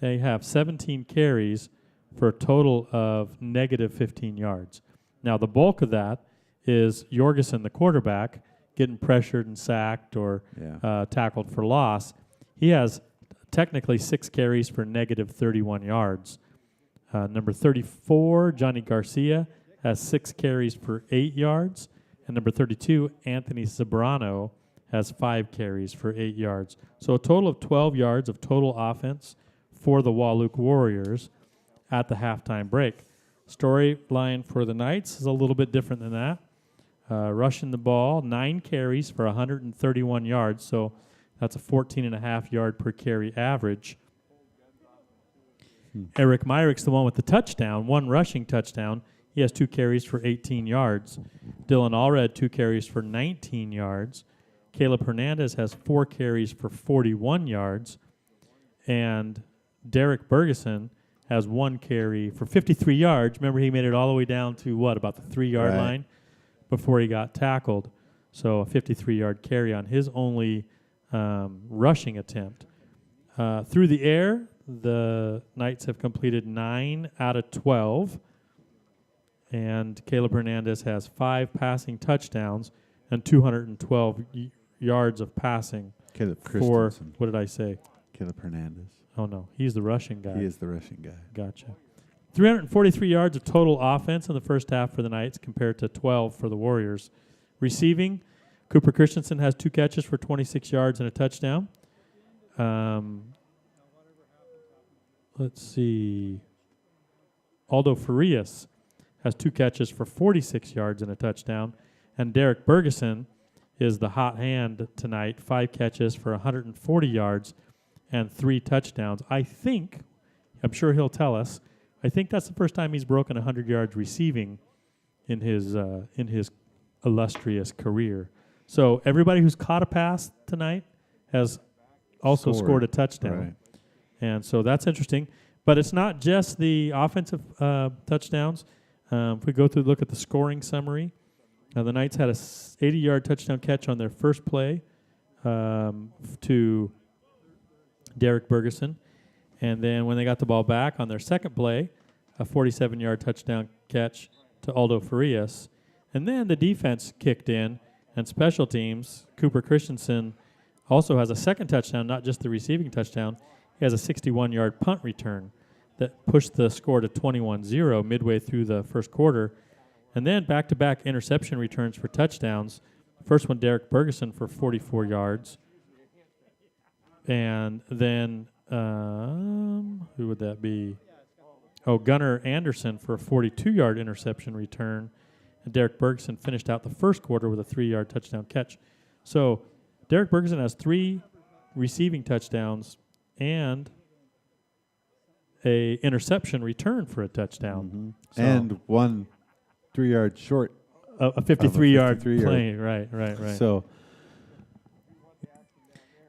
They have 17 carries for a total of negative 15 yards. Now, the bulk of that is Jorgensen, the quarterback, getting pressured and sacked or tackled for loss. He has technically 6 carries for negative 31 yards. Number 34, Johnny Garcia, has 6 carries for 8 yards. And number 32, Anthony Sobrano, has 5 carries for 8 yards. So a total of 12 yards of total offense for the Wahluke Warriors at the halftime break. Storyline for the Knights is a little bit different than that. Rushing the ball, 9 carries for 131 yards, so that's a 14.5 yard per carry average. Eric Myrick's the one with the touchdown, 1 rushing touchdown. He has 2 carries for 18 yards. Dylan Allred, 2 carries for 19 yards. Caleb Hernandez has 4 carries for 41 yards. And Derek Bergeson has 1 carry for 53 yards. Remember, he made it all the way down to, about the 3-yard line before he got tackled. So a 53-yard carry on his only rushing attempt. Through the air, the Knights have completed 9 out of 12. And Caleb Hernandez has 5 passing touchdowns and 212 yards of passing. Caleb for, Christensen. what did I say? Caleb Hernandez. Oh, no. He's the rushing guy. He is the rushing guy. Gotcha. 343 yards of total offense in the first half for the Knights compared to 12 for the Warriors. Receiving, Cooper Christensen has 2 catches for 26 yards and a touchdown. Let's see. Aldo Farias has 2 catches for 46 yards and a touchdown. And Derek Bergeson is the hot hand tonight, 5 catches for 140 yards and 3 touchdowns. I'm sure he'll tell us, I think that's the first time he's broken 100 yards receiving in his illustrious career. So everybody who's caught a pass tonight has also scored a touchdown. Right. And so that's interesting. But it's not just the offensive touchdowns. If we look at the scoring summary, the Knights had a 80-yard touchdown catch on their first play to Derek Bergeson. And then when they got the ball back on their second play, a 47-yard touchdown catch to Aldo Farias. And then the defense kicked in, and special teams, Cooper Christensen also has a second touchdown, not just the receiving touchdown. He has a 61-yard punt return that pushed the score to 21-0 midway through the first quarter. And then back-to-back interception returns for touchdowns. First one, Derek Bergeson for 44 yards. And then, who would that be? Gunnar Anderson for a 42-yard interception return. And Derek Bergeson finished out the first quarter with a 3-yard touchdown catch. So Derek Bergeson has 3 receiving touchdowns and a interception return for a touchdown. Mm-hmm. So And 1 3-yard short. A 53-yard play. Right. So,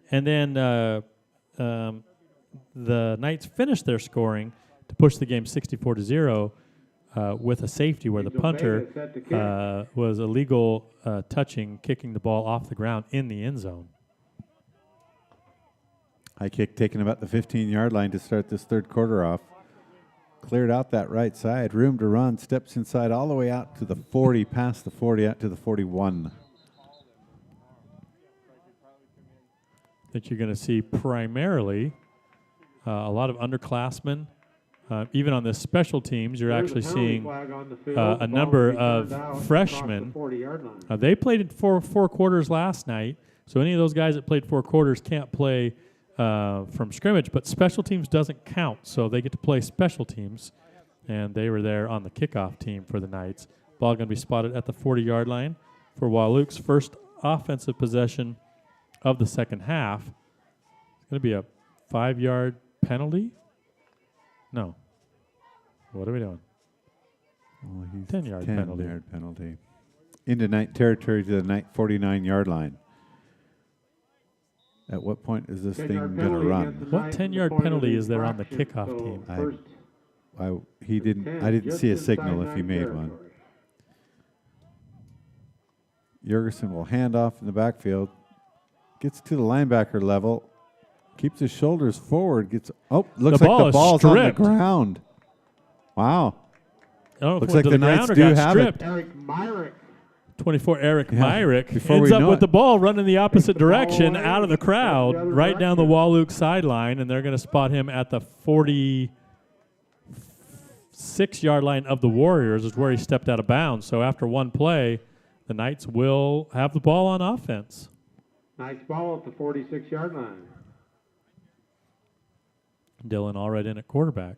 and then the Knights finished their scoring to push the game 64-0 with a safety where the punter was illegal kicking the ball off the ground in the end zone. High kick taken about the 15-yard line to start this third quarter off. Cleared out that right side, room to run, steps inside all the way out to the 40, past the 40, out to the 41. I think you're going to see primarily a lot of underclassmen. Even on the special teams, you're actually seeing a number of freshmen. They played in four quarters last night, so any of those guys that played 4 quarters can't play from scrimmage, but special teams doesn't count, so they get to play special teams, and they were there on the kickoff team for the Knights. Ball going to be spotted at the 40-yard line for Wahluke's first offensive possession of the second half. It's going to be a 5-yard penalty. No. What are we doing? 10-yard penalty. 10-yard penalty. Into Knight territory to the Knight 49-yard line. At what point is this thing going to run? What 10-yard penalty is there on the kickoff team? I didn't see a signal if he made one. Jurgensen will hand off in the backfield. Gets to the linebacker level. Keeps his shoulders forward. Looks like the ball's on the ground. Wow. Looks like the Knights do have it. Eric Myrick. 24, Eric Myrick ends up with the ball running the opposite direction out of the crowd, right down the Wahluke sideline, and they're going to spot him at the 46-yard line of the Warriors is where he stepped out of bounds. So after one play, the Knights will have the ball on offense. Nice ball at the 46-yard line. Dylan Allred in at quarterback.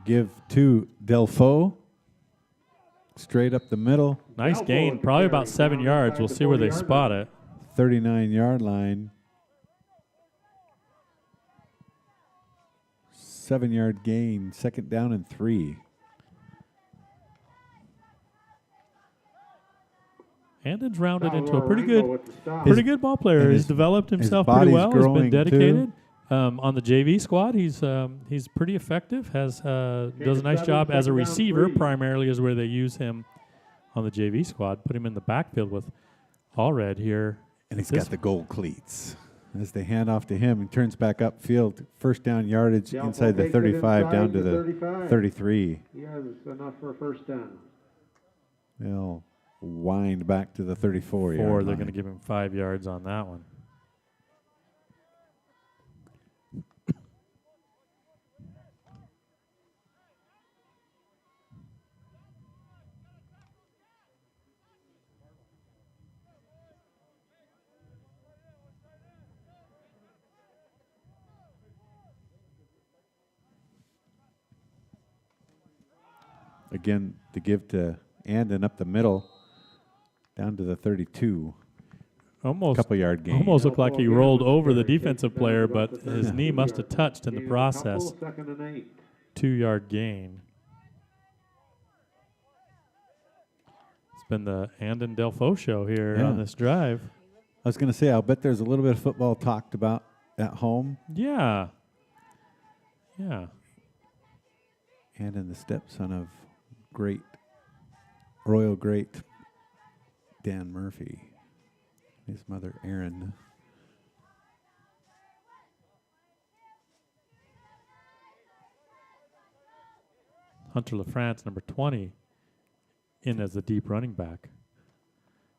Give to Delfaux. Straight up the middle. Nice gain, probably about 7 yards. We'll see where they spot it. 39-yard line. 7-yard gain, 2nd down and 3. Andon's rounded into a pretty good ball player. He's developed himself pretty well. He's been dedicated. On the JV squad, he's pretty effective. Does a nice job as a receiver. Primarily is where they use him on the JV squad. Put him in the backfield with Allred here, and he's got the gold cleats. As they hand off to him, he turns back upfield. First down yardage inside the 35 down to the 33. He has enough for a first down. They'll wind back to the 34 yard line. They're going to give him 5 yards on that one. Again, to give to Andon up the middle, down to the 32. Almost couple yard gain. Almost looked like he rolled over the defensive player, but his knee must have touched in the process. 2-yard gain. It's been the Andon Delfaux show here on this drive. I was going to say, I'll bet there's a little bit of football talked about at home. Yeah. Yeah. Andon, the stepson of royal great Dan Murphy. His mother, Erin. Hunter LaFrance, number 20, in as the deep running back.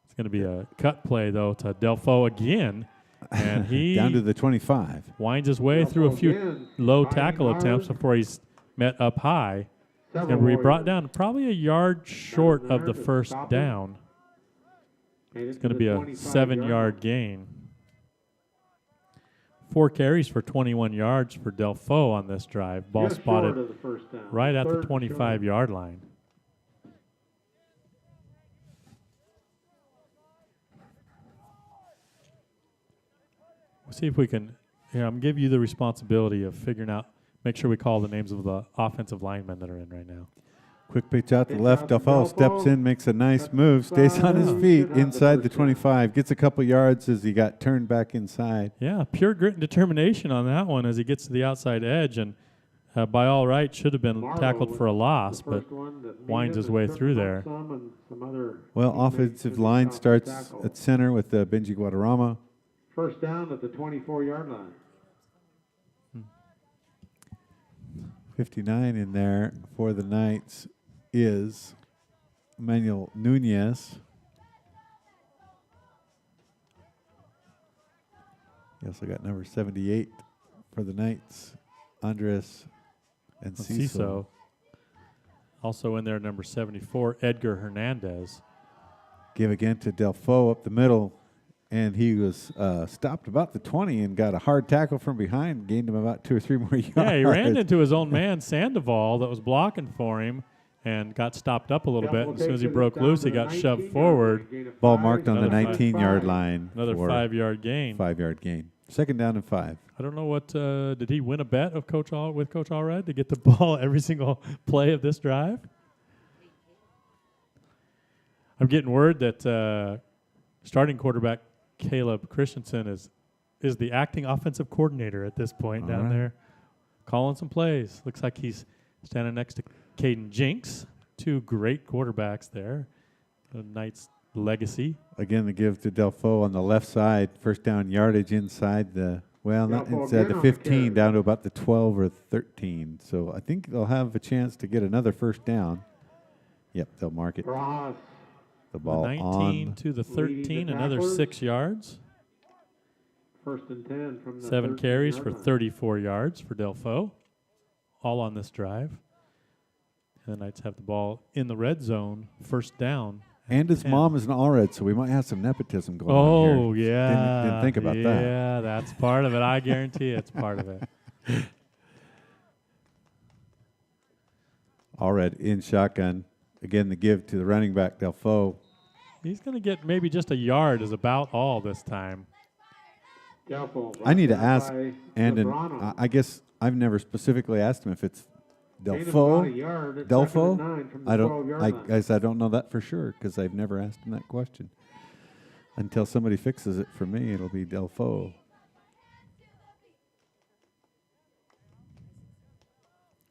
It's going to be a cut play, though, to Delfaux again. And he down to the 25. Winds his way through a few low tackle attempts before he's met up high. And we brought down probably a yard short of the first down. It's going to be a 7-yard gain. 4 carries for 21 yards for Delfaux on this drive. Ball spotted right at the 25-yard line. We'll see if we can, I'm going to give you the responsibility of figuring out, make sure we call the names of the offensive linemen that are in right now. Quick pitch out to the left. Delfo steps in, makes a nice move, stays on his feet inside the 25, gets a couple yards as he got turned back inside. Yeah, pure grit and determination on that one as he gets to the outside edge, and by all rights should have been tackled for a loss, but winds his way through there. Well, offensive line starts at center with Benji Guadarrama. First down at the 24-yard line. 59 in there for the Knights is Emmanuel Nunez. You also got number 78 for the Knights, Andres Enciso. Also in there, number 74, Edgar Hernandez. Give again to Delfo up the middle, and he was stopped about the 20 and got a hard tackle from behind, gained him about 2 or 3 more yards. Yeah, he ran into his own man, Sandoval, that was blocking for him, and got stopped up a little bit. And as soon as he broke loose, he got shoved forward. Ball marked on the 19-yard line. Another 5-yard gain. 5-yard gain. Second down and 5. I don't know what, did he win a bet of Coach Allred to get the ball every single play of this drive? I'm getting word that starting quarterback Caleb Christensen is the acting offensive coordinator at this point down there, calling some plays. Looks like he's standing next to Caden Jinks, 2 great quarterbacks there. The Knights' legacy. Again, the give to Delfo on the left side. First down yardage inside not inside the 15, down to about the 12 or 13. So I think they'll have a chance to get another first down. Yep, they'll mark it. The ball 19 to the 13, another 6 yards. First and 10 from the 7 carries for 34 yards for Delfo, all on this drive. And the Knights have the ball in the red zone, first down. And his mom is an Allred, so we might have some nepotism going on Oh, here. yeah. Didn't think about that. Yeah, that's part of it. I guarantee it's part of it. Allred in shotgun. Again, the give to the running back, Delfo. He's going to get maybe just a yard is about all this time. I need to ask Andon. I guess I've never specifically asked him if it's Delfo. I don't know that for sure because I've never asked him that question. Until somebody fixes it for me, it'll be Delfo.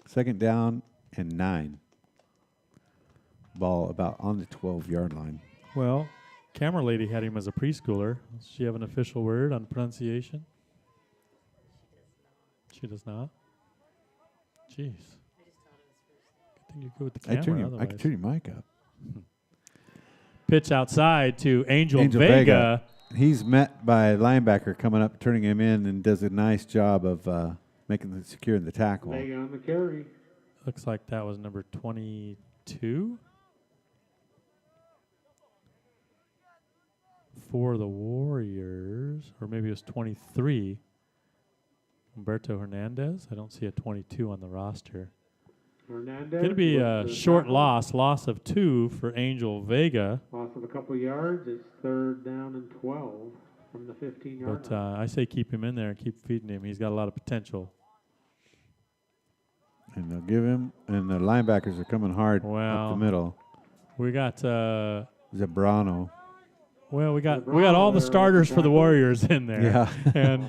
Second down and 9. Ball about on the 12-yard line. Well, camera lady had him as a preschooler. Does she have an official word on pronunciation? She does not. Jeez. Good thing you're good with the camera. I can turn your mic up. Pitch outside to Angel Vega. He's met by a linebacker coming up, turning him in, and does a nice job of securing the tackle. Vega on the carry. Looks like that was number 22 for the Warriors, or maybe it was 23. Humberto Hernandez. I don't see a 22 on the roster. Hernandez. Going to be a short loss of 2 for Angel Vega. Loss of a couple yards. It's third down and 12 from the 15-yard line. I say keep him in there and keep feeding him. He's got a lot of potential. And they'll give him, and the linebackers are coming hard up the middle. We got Zebrano. Well, we got all the starters for the Warriors in there. Yeah. And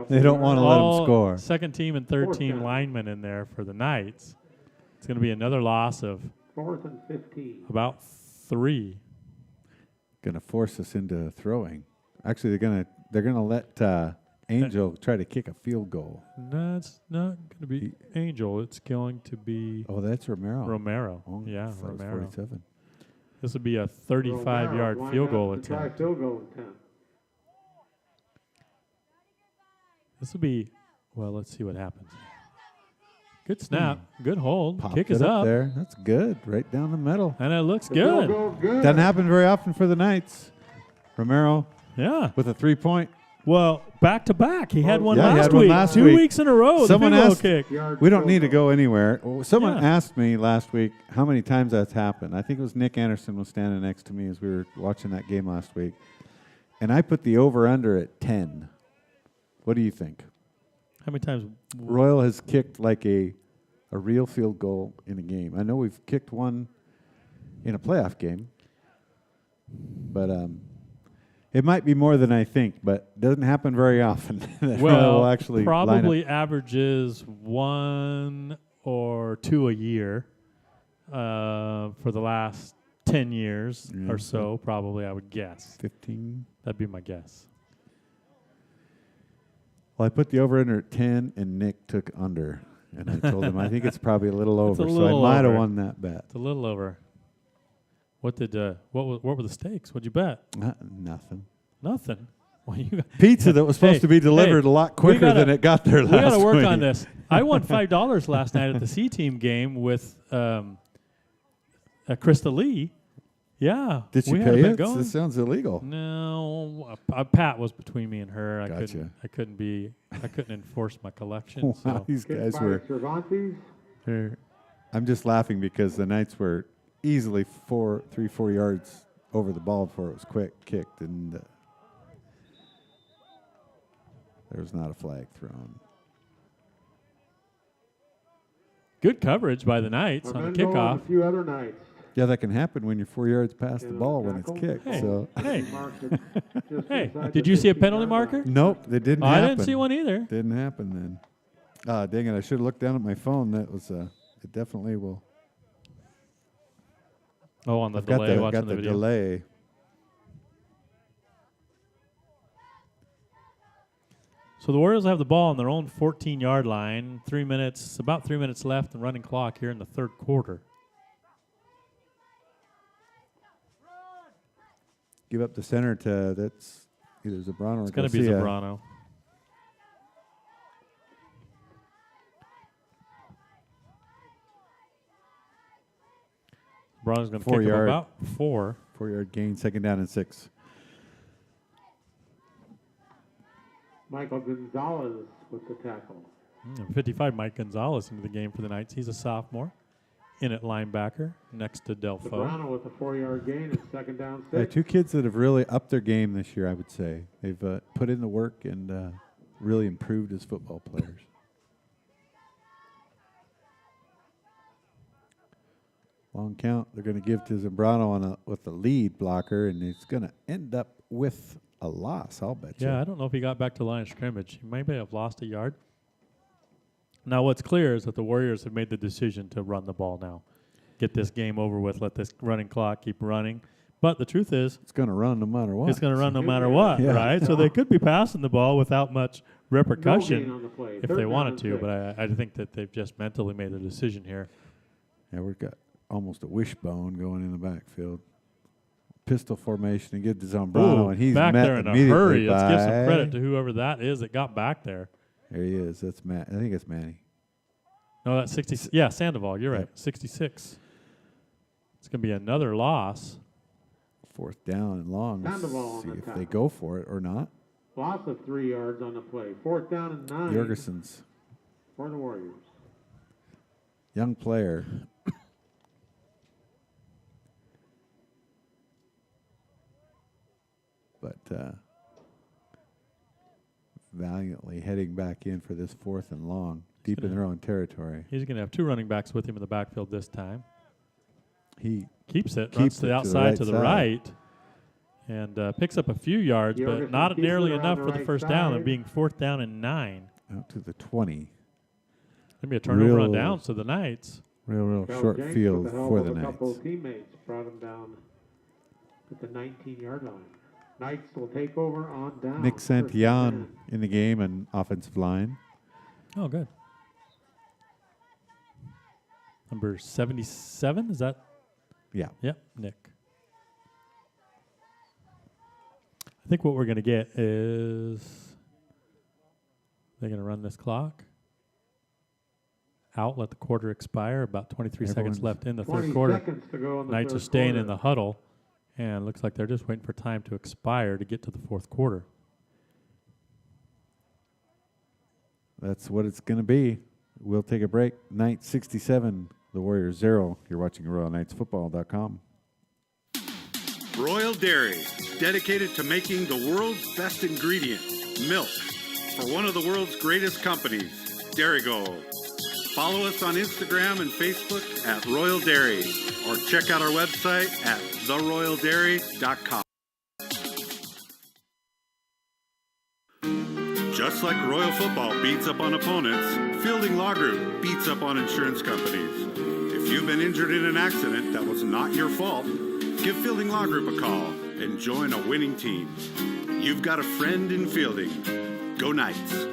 they don't want to let them score. Second team and third team linemen in there for the Knights. It's going to be another loss of 4th and 15. About 3. Going to force us into throwing. Actually, they're gonna let Angel try to kick a field goal. No, it's not going to be Angel. It's going to be. Oh, that's Romero. Oh, yeah, Romero. 47. This would be a 35-yard field goal attempt. This will be, well, let's see what happens. Good snap. Good hold. Popped Kick is it up. There. That's good. Right down the middle. And it looks good. Doesn't happen very often for the Knights. Romero. Yeah. With a 3-point. Well, back to back. He had one last week. 2 weeks in a row. Someone asked, kick. We don't need to go anywhere. Someone asked me last week how many times that's happened. I think it was Nick Anderson was standing next to me as we were watching that game last week. And I put the over-under at 10. What do you think? How many times? Royal has kicked like a a real field goal in a game. I know we've kicked one in a playoff game, but it might be more than I think, but it doesn't happen very often. Well, we'll actually probably averages 1 or 2 a year for the last 10 years or so, probably, I would guess. 15? That'd be my guess. Well, I put the over-under at 10, and Nick took under. And I told him I think it's probably a little over, so I might have won that bet. It's a little over. What were the stakes? What'd you bet? Nothing. Nothing. Well, you got pizza that was supposed to be delivered a lot quicker than it got there last week. We got to work on this. I won $5 last night at the C-team game with Krista Lee. Yeah. Did you pay it? This sounds illegal. No, Pat was between me and her. Gotcha. I couldn't enforce my collection. Wow, So. these guys were. Cervantes. I'm just laughing because the Knights were easily 4 yards over the ball before it was kicked, and there was not a flag thrown. Good coverage by the Knights on the kickoff. And a few other Knights. Yeah, that can happen when you're 4 yards past the ball when it's kicked. Hey, did you see a penalty marker? Nope, that didn't happen. I didn't see one either. Didn't happen then. Dang it, I should have looked down at my phone. That was, it definitely will. Oh, on the delay, watching got the video. Delay. So the Warriors have the ball on their own 14-yard line. About 3 minutes left and running clock here in the third quarter. Give up the center to that's either Zambrano or it's going to be Zambrano. Zambrano's going to kick him about 4. 4-yard gain, 2nd down and 6. Michael Gonzalez with the tackle. 55, Mike Gonzalez into the game for the Knights. He's a sophomore. In at linebacker next to Delfo. Zambrano with a 4-yard gain and 2nd down 6. Yeah, 2 kids that have really upped their game this year, I would say. They've put in the work and really improved as football players. Long count. They're going to give to Zambrano with the lead blocker, and it's going to end up with a loss, I'll bet you. Yeah, I don't know if he got back to line of scrimmage. He maybe have lost a yard. Now, what's clear is that the Warriors have made the decision to run the ball now. Get this game over with. Let this running clock keep running. But the truth is, it's going to run no matter what. It's going to run no matter what, right? So they could be passing the ball without much repercussion if they wanted to. But I think that they've just mentally made the decision here. Yeah, we've got almost a wishbone going in the backfield. Pistol formation and give to Zambrano, and he's back met there in a immediately hurry. Let's give some credit to whoever that is that got back there. There he is. That's Matt. I think it's Manny. No, that's 60. Yeah, Sandoval. You're right. 66. It's going to be another loss. 4th down and long. Let's see if they go for it or not. Loss of 3 yards on the play. 4th down and 9. Jorgensen's. For the Warriors. Young player. But valiantly heading back in for this 4th and long, deep in their own territory. He's going to have 2 running backs with him in the backfield this time. He keeps it, runs to the outside to the right, and picks up a few yards, but not nearly enough for the first down, and being 4th down and 9. Out to the 20. Going to be a turnover on downs to the Knights. Real short field for the Knights. A couple of teammates brought him down at the 19-yard line. Knights will take over on down. Nick Santillan in the game and offensive line. Oh, good. Number 77, is that? Yeah. Yep, Nick. I think what we're going to get is they're going to run this clock out, let the quarter expire. About 23 seconds left in the third quarter. Knights are staying in the huddle. And looks like they're just waiting for time to expire to get to the 4th quarter. That's what it's going to be. We'll take a break. Knights 67, the Warriors 0. You're watching RoyalKnightsFootball.com. Royal Dairy, dedicated to making the world's best ingredient, milk, for one of the world's greatest companies, Dairy Gold. Follow us on Instagram and Facebook at Royal Dairy, or check out our website at theroyaldairy.com. Just like Royal Football beats up on opponents, Fielding Law Group beats up on insurance companies. If you've been injured in an accident that was not your fault, give Fielding Law Group a call and join a winning team. You've got a friend in Fielding. Go Knights!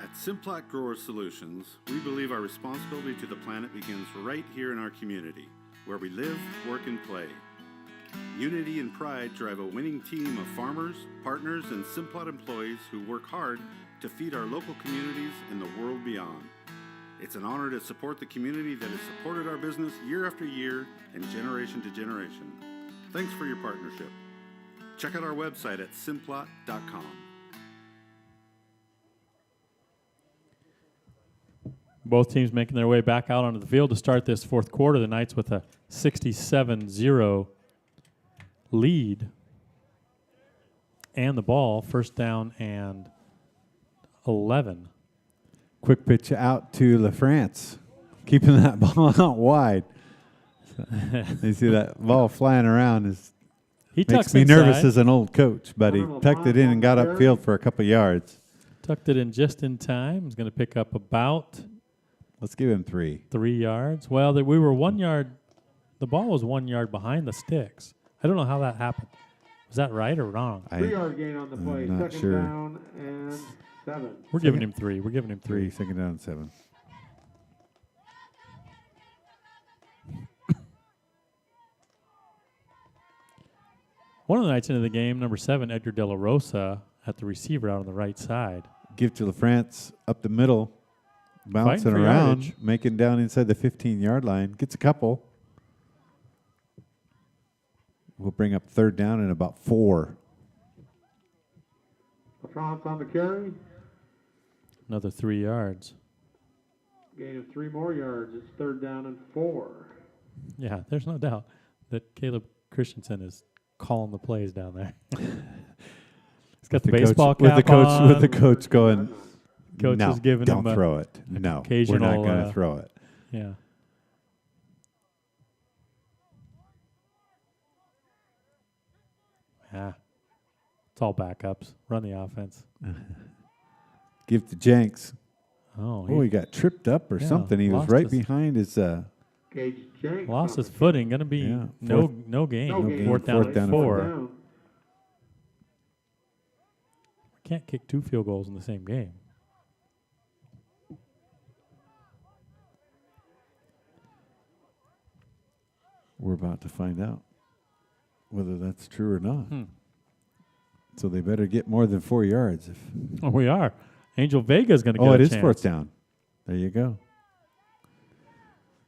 At Simplot Grower Solutions, we believe our responsibility to the planet begins right here in our community, where we live, work, and play. Unity and pride drive a winning team of farmers, partners, and Simplot employees who work hard to feed our local communities and the world beyond. It's an honor to support the community that has supported our business year after year and generation to generation. Thanks for your partnership. Check out our website at simplot.com. Both teams making their way back out onto the field to start this fourth quarter. The Knights with a 67-0 lead. And the ball, first down and 11. Quick pitch out to LaFrance, keeping that ball out wide. You see that ball flying around makes me nervous as an old coach, but he tucked it in and got upfield for a couple yards. Tucked it in just in time. He's going to pick up about... Let's give him 3. 3 yards. Well, we were 1 yard. The ball was 1 yard behind the sticks. I don't know how that happened. Was that right or wrong? 3-yard gain on the play. I'm not Second sure. down and 7. We're giving him 3. We're giving him 3. Second down and 7. One of the Knights into the game, number 7, Edgar De La Rosa, at the receiver out on the right side. Give to LaFrance up the middle, bouncing around, making down inside the 15-yard line. Gets a couple. We'll bring up third down in about 4. LaFrance on the carry. Another 3 yards. Gain of 3 more yards. It's third down and 4. Yeah, there's no doubt that Caleb Christensen is calling the plays down there. He's got the baseball cap on. With the coach going, Coach no, is giving don't him throw it. No, we're occasional, not going to throw it. Yeah. Yeah. It's all backups. Run the offense. Give to Jenks. Oh, he got tripped up or something. He was right behind his... Gage Jenks lost his footing. Going to be no gain. Fourth down and 4. Can't kick 2 field goals in the same game. We're about to find out whether that's true or not. So they better get more than 4 yards. Oh, we are. Angel Vega is going to get a it is chance. fourth down. There you go.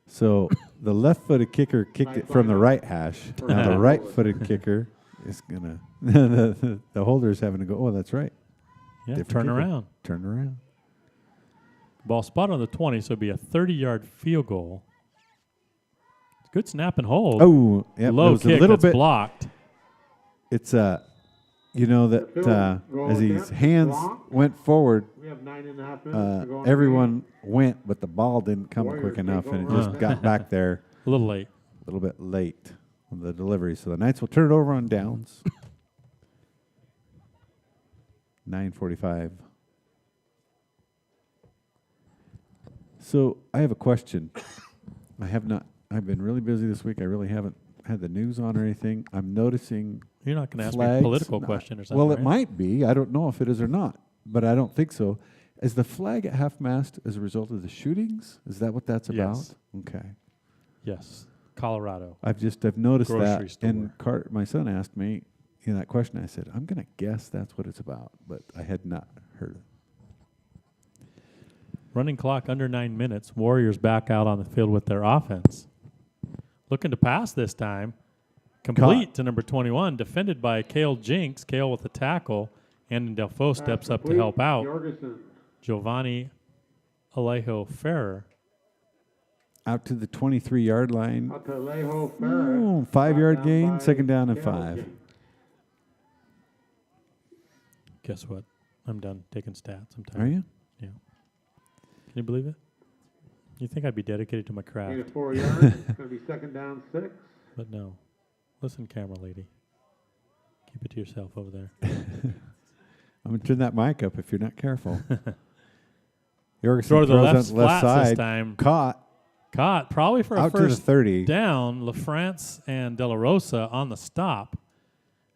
So the left-footed kicker kicked it from the right hash. Now the right-footed kicker is going to... the holder is having to go, oh, that's right. Yeah, Different turn kicker. around. Turn around. Ball spot on the 20, so it'll be a 30-yard field goal. Good snap and hold. Oh, yeah. Low kick a little that's bit blocked. It's you know that as his hands went forward, We have 9.5 minutes to go on the everyone went, but the ball didn't come quick enough, and it just got back there a little late. A little bit late on the delivery. So the Knights will turn it over on downs. 9:45. So I have a question. I've been really busy this week. I really haven't had the news on or anything. I'm noticing You're not going to ask me flags. a political question or something, Well, it right? might be. I don't know if it is or not, but I don't think so. Is the flag at half-mast as a result of the shootings? Is that what that's about? Yes. Okay. Yes. Colorado. I've noticed Grocery that. store. And my son asked me that question. I said, I'm going to guess that's what it's about, but I had not heard it. Running clock under 9 minutes. Warriors back out on the field with their offense. Looking to pass this time. Complete to number 21. Defended by Cale Jinks. Cale with the tackle. Andon Delfo steps up to help out. Jorgensen. Giovanni Alejo Ferrer. Out to the 23-yard line. Out to Alejo Ferrer. 5-yard gain, second down and 5. Guess what? I'm done taking stats. I'm tired. Are you? Yeah. Can you believe it? You think I'd be dedicated to my craft? Gain of 4 yards. It's going to be second down 6. But no. Listen, camera lady. Keep it to yourself over there. I'm going to turn that mic up if you're not careful. Jorgensen Throw to the throws left on the left flats side. this time. Caught. Probably for a Out to the first 30. down. LaFrance and De La Rosa on the stop.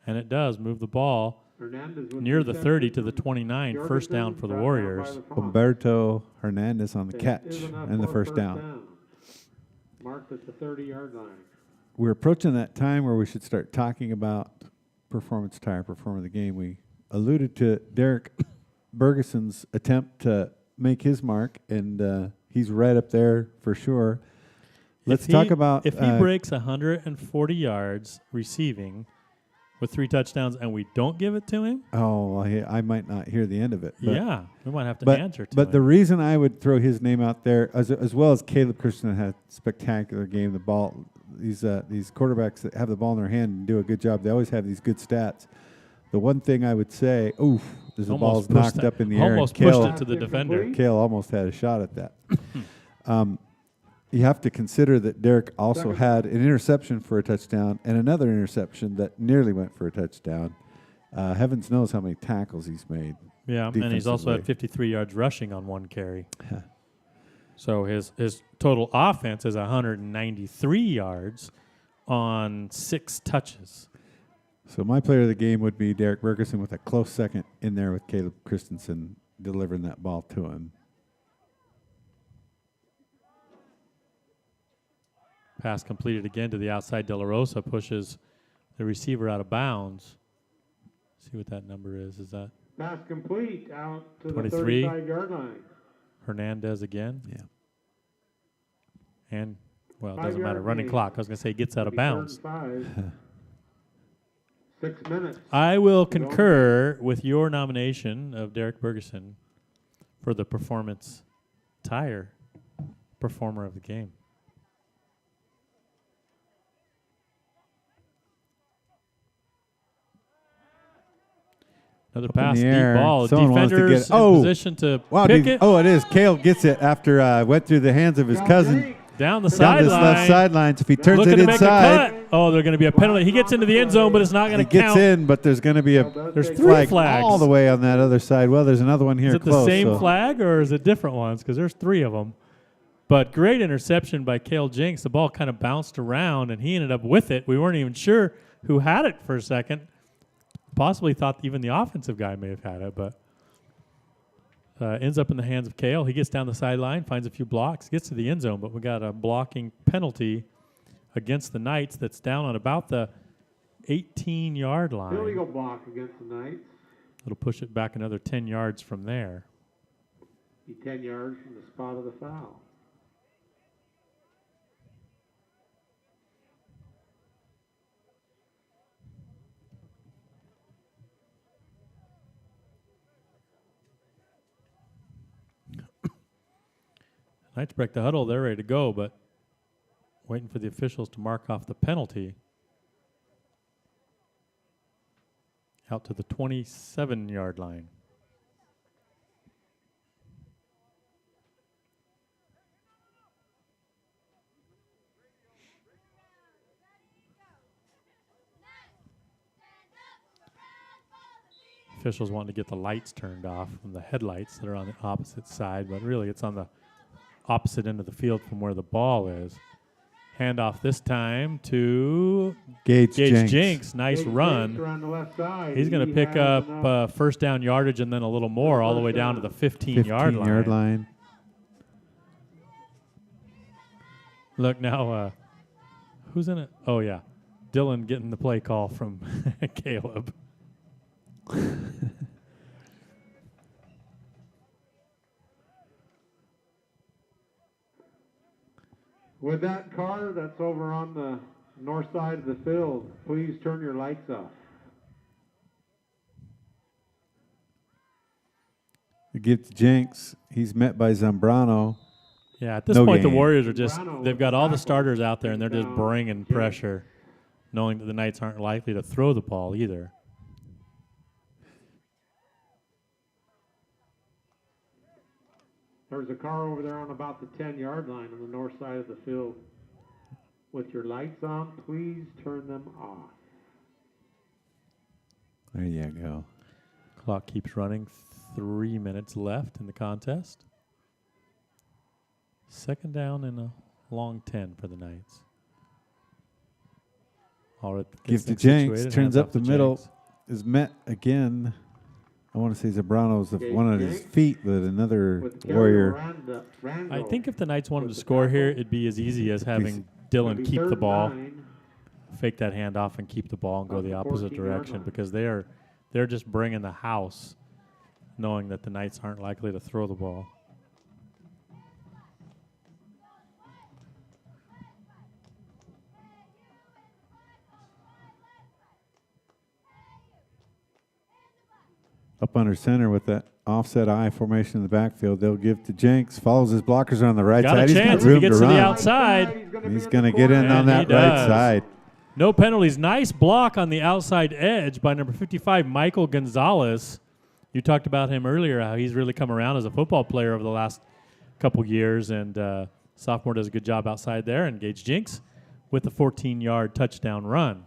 And it does move the ball near the 30 to the 29. First down for the Warriors. Humberto Hernandez on the catch and the first down. Marked at the 30-yard line. We're approaching that time where we should start talking about performance tire, performer of the game. We alluded to Derek Bergeson's attempt to make his mark, and he's right up there for sure. Let's talk about if he breaks 140 yards receiving with 3 touchdowns and we don't give it to him. Oh, I might not hear the end of it. Yeah, we might have to answer to him. But the reason I would throw his name out there, as well as Caleb Christian had a spectacular game. The ball, these quarterbacks that have the ball in their hand and do a good job, they always have these good stats. The one thing I would say, the ball's knocked up in the air. Almost pushed it to the defender. Kale almost had a shot at that. You have to consider that Derek also had an interception for a touchdown and another interception that nearly went for a touchdown. Heavens knows how many tackles he's made. Yeah, and he's also had 53 yards rushing on 1 carry. So his total offense is 193 yards on 6 touches. So my player of the game would be Derek Bergeson with a close second in there with Caleb Christensen delivering that ball to him. Pass completed again to the outside. De La Rosa pushes the receiver out of bounds. See what that number is. Is that pass complete out to 23? The 35-yard line. Hernandez again. Yeah. And, well, it doesn't matter. Running clock. I was going to say gets out of bounds. 6 minutes. I will concur with your nomination of Derek Bergeson for the performance tire performer of the game. Another pass, deep ball. Defenders in position to pick it. Oh, it is. Kale gets it after went through the hands of his cousin. Down the sideline. Down the left sidelines. If he turns looking it to make inside. a cut. Oh, there's going to be a penalty. He gets into the end zone, but it's not going to count. He gets in, but there's going to be There's 3 flags. all the way on that other side. Well, there's another one here is it close. the same flag or is it different ones? Because there's 3 of them. But great interception by Cale Jinks. The ball kind of bounced around, and he ended up with it. We weren't even sure who had it for a second. Possibly thought even the offensive guy may have had it, but ends up in the hands of Cale. He gets down the sideline, finds a few blocks, gets to the end zone, but we got a blocking penalty against the Knights that's down on about the 18-yard line. Illegal block against the Knights. It'll push it back another 10 yards from there. 10 yards from the spot of the foul. Knights break the huddle. They're ready to go, but waiting for the officials to mark off the penalty. Out to the 27-yard line. Officials wanting to get the lights turned off from the headlights that are on the opposite side, but really it's on the opposite end of the field from where the ball is. Handoff this time to Gage Jinks. Nice run. He's going to pick up first down yardage and then a little more all the way down to the 15-yard line. Look now, who's in it? Oh, yeah. Dylan getting the play call from Caleb. With that car that's over on the north side of the field, please turn your lights off. It gets Jenks. He's met by Zambrano. Yeah, at this point, the Warriors are just, they've got all the starters out there, and they're just bringing pressure, knowing that the Knights aren't likely to throw the ball either. There's a car over there on about the 10-yard line on the north side of the field. With your lights on, please turn them off. There you go. Clock keeps running. 3 minutes left in the contest. Second down and a long 10 for the Knights. Give to Jenks. Turns up the middle. Is met again. I want to say Zambrano's one on his feet with another Warrior. I think if the Knights wanted to score here, it'd be as easy as having Dylan keep the ball, fake that handoff, and keep the ball and go the opposite direction, because they're just bringing the house, knowing that the Knights aren't likely to throw the ball. Up under center with that offset I formation in the backfield. They'll give to Jenks. Follows his blockers on the right Got side. a chance He's got room if he gets to to the run. outside. He's going to get in on that right side. No penalties. Nice block on the outside edge by number 55, Michael Gonzalez. You talked about him earlier, how he's really come around as a football player over the last couple years, and sophomore does a good job outside there. And Gage Jenks with a 14-yard touchdown run.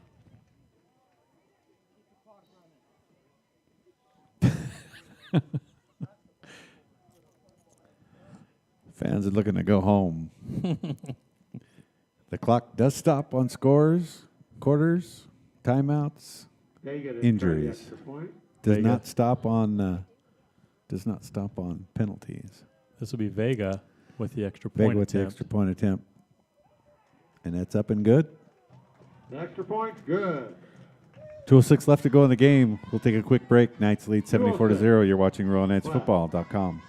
Fans are looking to go home. The clock does stop on scores, quarters, timeouts, injuries. Does not stop on penalties. This will be Vega with the extra point Vega with the extra point attempt. And that's up and good. The extra point's good. 2:06 left to go in the game. We'll take a quick break. Knights lead 74-0. You're watching RoyalKnightsFootball.com.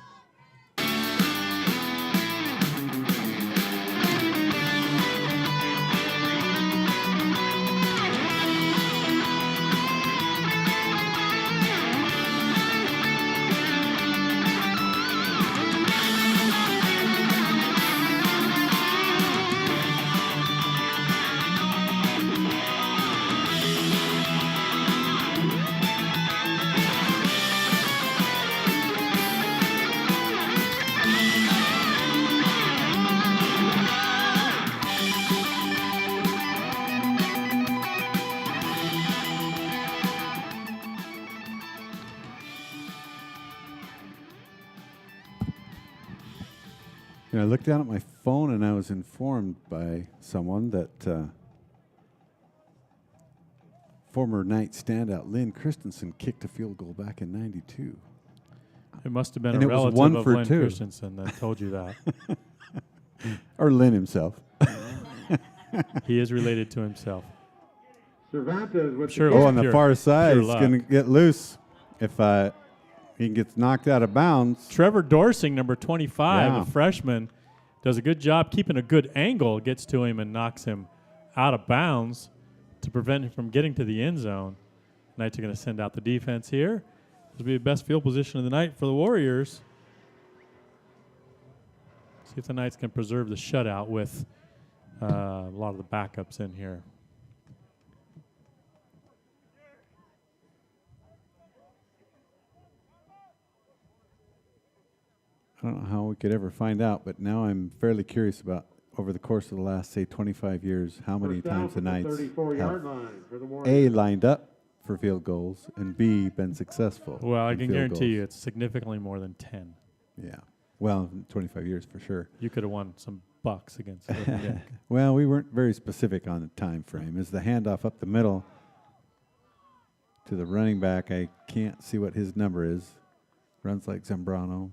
I looked down at my phone and I was informed by someone that former Knight standout Lynn Christensen kicked a field goal back in '92. It must have been and a it was relative 1 of for Lynn 2. Christensen that told you that. Or Lynn himself. He is related to himself. Cervantes with sure. On the far side, he's luck. going to get loose if he gets knocked out of bounds. Trevor Dorsing, number 25, Yeah. a freshman, does a good job keeping a good angle, gets to him and knocks him out of bounds to prevent him from getting to the end zone. Knights are going to send out the defense here. This will be the best field position of the night for the Warriors. See if the Knights can preserve the shutout with a lot of the backups in here. I don't know how we could ever find out, but now I'm fairly curious about, over the course of the last, say, 25 years, how many times the Knights have A, lined up for field goals, and B, been successful. Well, I in can field guarantee goals. you it's significantly more than 10. Yeah. Well, 25 years for sure. You could have won some bucks against Nick. Well, we weren't very specific on the time frame. Is the handoff up the middle to the running back? I can't see what his number is. Runs like Zambrano.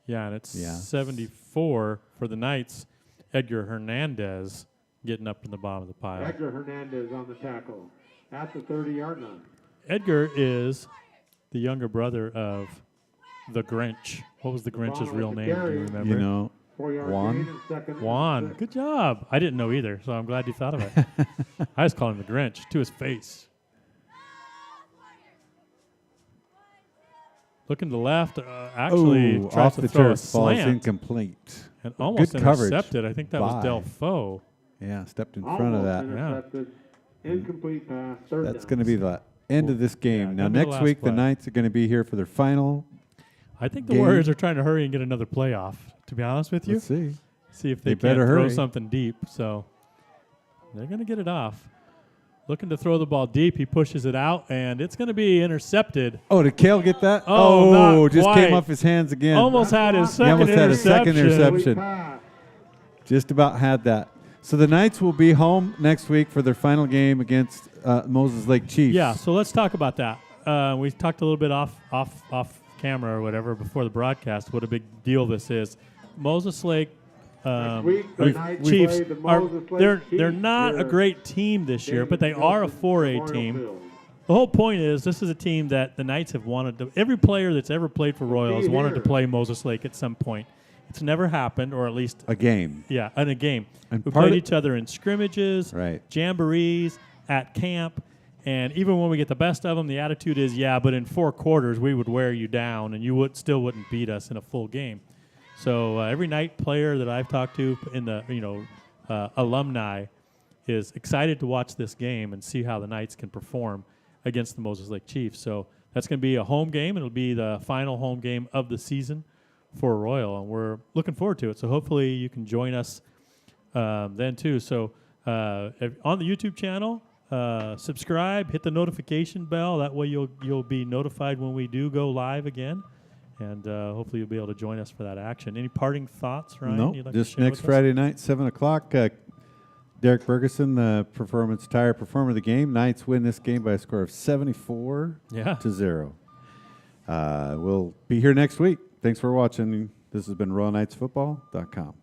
Yeah, and it's 74 for the Knights. Edgar Hernandez getting up in the bottom of the pile. Edgar Hernandez on the tackle at the 30-yard line. Edgar is the younger brother of the Grinch. What was the Grinch's real name? Do you remember? You know, Juan. Juan. Good job. I didn't know either, so I'm glad you thought of it. I just called him the Grinch to his face. Looking to the left, actually tries off to the throw turf, a slant. falls incomplete. And almost Good coverage intercepted. I think that was by- Delfaux. Yeah, stepped in front of that. Intercepted. Incomplete pass. Third That's down. going to be the end of this game. Now, give me the next last week, play. the Knights are going to be here for their final I think the Warriors are trying to hurry and get another playoff, to be honest with you. Let's see. See if they can throw something deep. So they're going to get it off. Looking to throw the ball deep. He pushes it out, and it's going to be intercepted. Oh, did Kale get that? Oh, just came off his hands again. Almost had his second almost had a second interception. interception. Just about had that. So the Knights will be home next week for their final game against Moses Lake Chiefs. Yeah, so let's talk about that. We talked a little bit off camera or whatever before the broadcast what a big deal this is. Moses Lake Chiefs they're not a great team this year, but they are a 4A team. The whole point is this is a team that the Knights have wanted to. Every player that's ever played for Royals wanted to play Moses Lake at some point. It's never happened, or at least a game. Yeah, in a game. And we played each other in scrimmages, right, jamborees, at camp, and even when we get the best of them, the attitude is, yeah, but in 4 quarters we would wear you down, and you still wouldn't beat us in a full game. So every Knight player that I've talked to in the alumni is excited to watch this game and see how the Knights can perform against the Moses Lake Chiefs. So that's going to be a home game. It'll be the final home game of the season for Royal, and we're looking forward to it. So hopefully you can join us then too. So on the YouTube channel, subscribe, hit the notification bell. That way you'll be notified when we do go live again. And hopefully you'll be able to join us for that action. Any parting thoughts, Ryan? No, you'd like just to share next with Friday night, 7 o'clock. Derek Ferguson, the Performance Tire Performer of the game. Knights win this game by a score of 74-0. We'll be here next week. Thanks for watching. This has been RoyalKnightsFootball.com.